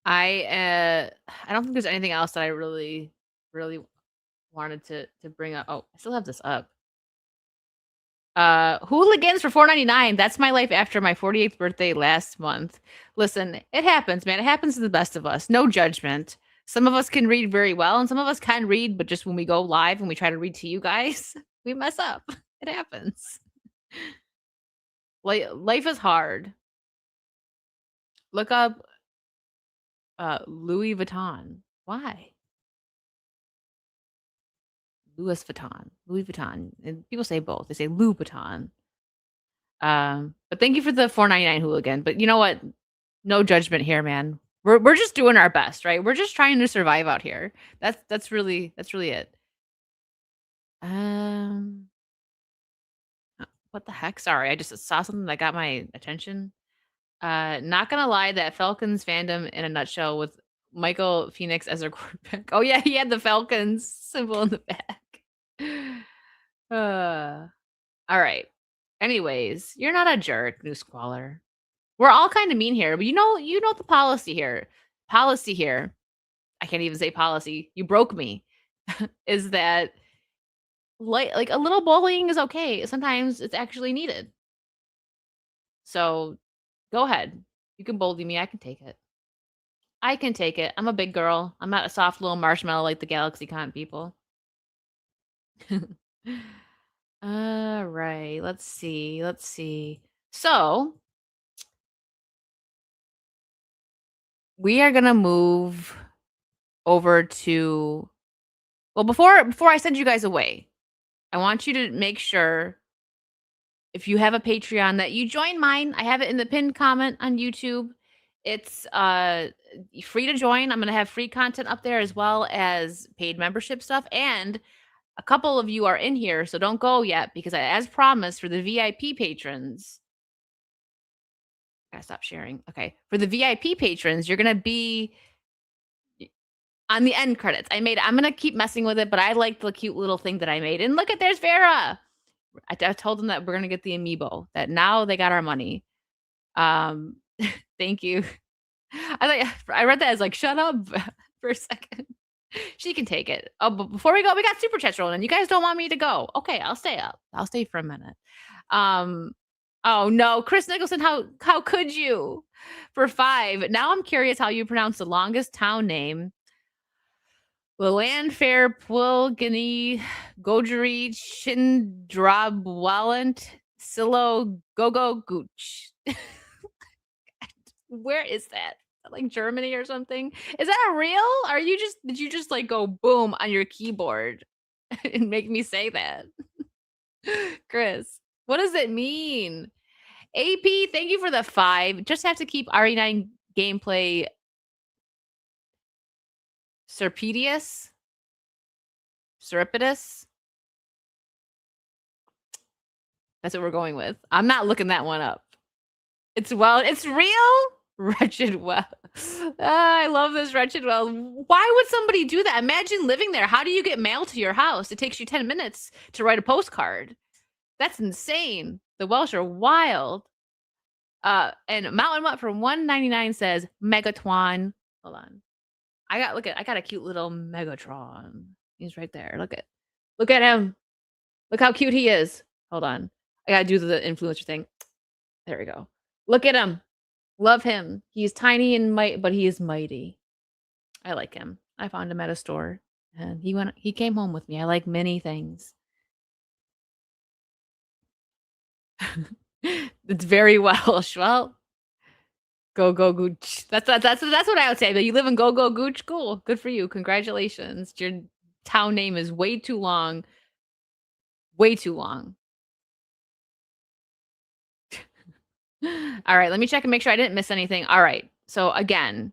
I don't think there's anything else that I really wanted to bring up. Oh, I still have this up. Hooligans for $4.99. That's my life after my 48th birthday last month. Listen, it happens, man. It happens to the best of us. No judgment. Some of us can read very well, and some of us can read, but just when we go live and we try to read to you guys, we mess up. It happens. Life is hard. Look up Louis Vuitton. Why? Louis Vuitton. And people say both. They say Louis Vuitton. But thank you for the $4.99 hooligan. But you know what? No judgment here, man. We're just doing our best, right? We're just trying to survive out here. That's really it. What the heck? Sorry, I just saw something that got my attention. Not gonna lie, that Falcons fandom in a nutshell with Michael Phoenix as a quarterback. Oh yeah, he had the Falcons symbol in the back. All right. Anyways, you're not a jerk, New Squalor. We're all kind of mean here, but you know the policy here. Policy here. I can't even say policy. You broke me. Is that like a little bullying is okay. Sometimes it's actually needed. So go ahead. You can bully me. I can take it. I can take it. I'm a big girl. I'm not a soft little marshmallow like the GalaxyCon people. All right. Let's see. So we are gonna move over to. Well, before I send you guys away, I want you to make sure if you have a Patreon that you join mine. I have it in the pinned comment on YouTube. It's free to join. I'm going to have free content up there as well as paid membership stuff. And a couple of you are in here, so don't go yet because as promised for the VIP patrons. I gotta stop sharing. Okay. For the VIP patrons, you're going to be on the end credits. I'm going to keep messing with it, but I like the cute little thing that I made. And look there's Vera. I told them that we're going to get the amiibo, that now they got our money. Thank you. I read that as like, shut up for a second. She can take it. Oh, but before we go, we got super chats rolling. You guys don't want me to go. Okay, I'll stay up. I'll stay for a minute. Oh no, Chris Nicholson, how could you? For 5. Now I'm curious how you pronounce the longest town name. Lalandfair Pwilgani Gojari Chindrabwalant Silo Gogo Gooch. Where is that? Like Germany or something? Is that a real? Did you just like go boom on your keyboard and make me say that? Chris, what does it mean? AP, thank you for the 5. Just have to keep RE9 gameplay Serpedius. Surreptitious. That's what we're going with. I'm not looking that one up. It's real. Wretched well. I love this wretched well. Why would somebody do that? Imagine living there. How do you get mail to your house? It takes you 10 minutes to write a postcard. That's insane. The Welsh are wild. And Mountain Mutt from 199 says Megatron. Hold on. I got a cute little Megatron. He's right there. Look at him. Look how cute he is. Hold on. I gotta do the influencer thing. There we go. Look at him. Love him. He's tiny and but he is mighty. I like him. I found him at a store and he came home with me. I like many things. It's very Welsh. Well, go gooch. That's what I would say. But you live in go gooch. Cool. Good for you. Congratulations. Your town name is way too long. Way too long. All right, let me check and make sure I didn't miss anything. All right. So again,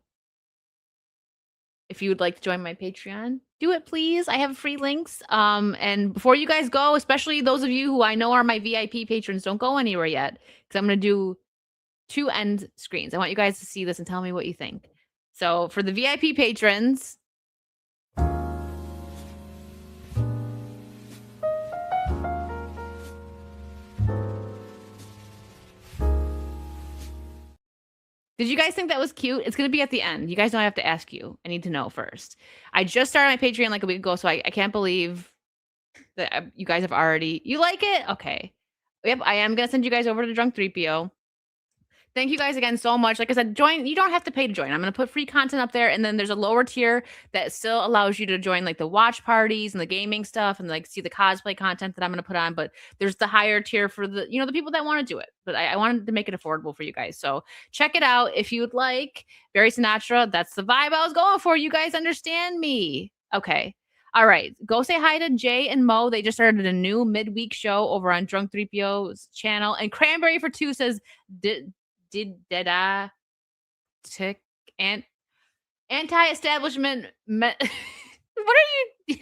if you would like to join my Patreon, do it, please. I have free links. And before you guys go, especially those of you who I know are my VIP patrons, don't go anywhere yet because I'm going to do 2 end screens. I want you guys to see this and tell me what you think. So for the VIP patrons, did you guys think that was cute? It's going to be at the end. You guys know I have to ask you. I need to know first. I just started my Patreon like a week ago, so I can't believe that you guys have already... You like it? Okay. Yep, I am going to send you guys over to Drunk 3PO. Thank you guys again so much. Like I said, join. You don't have to pay to join. I'm going to put free content up there, and then there's a lower tier that still allows you to join like the watch parties and the gaming stuff and like see the cosplay content that I'm going to put on. But there's the higher tier for the the people that want to do it. But I wanted to make it affordable for you guys. So check it out if you would like. Barry Sinatra, that's the vibe I was going for. You guys understand me. Okay. All right. Go say hi to Jay and Mo. They just started a new midweek show over on Drunk 3PO's channel. And Cranberry for 2 says, did I tick and anti-establishment what are you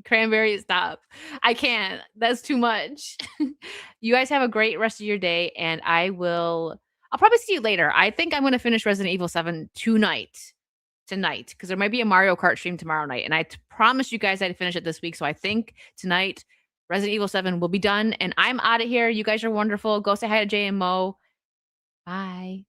Cranberry, stop. I can't. That's too much. You guys have a great rest of your day, and I'll probably see you later. I think I'm going to finish Resident Evil 7 tonight because there might be a Mario Kart stream tomorrow night, and I promised you guys I'd finish it this week, so I think tonight Resident Evil 7 will be done, and I'm out of here. You guys are wonderful. Go say hi to Jay and Mo. Bye.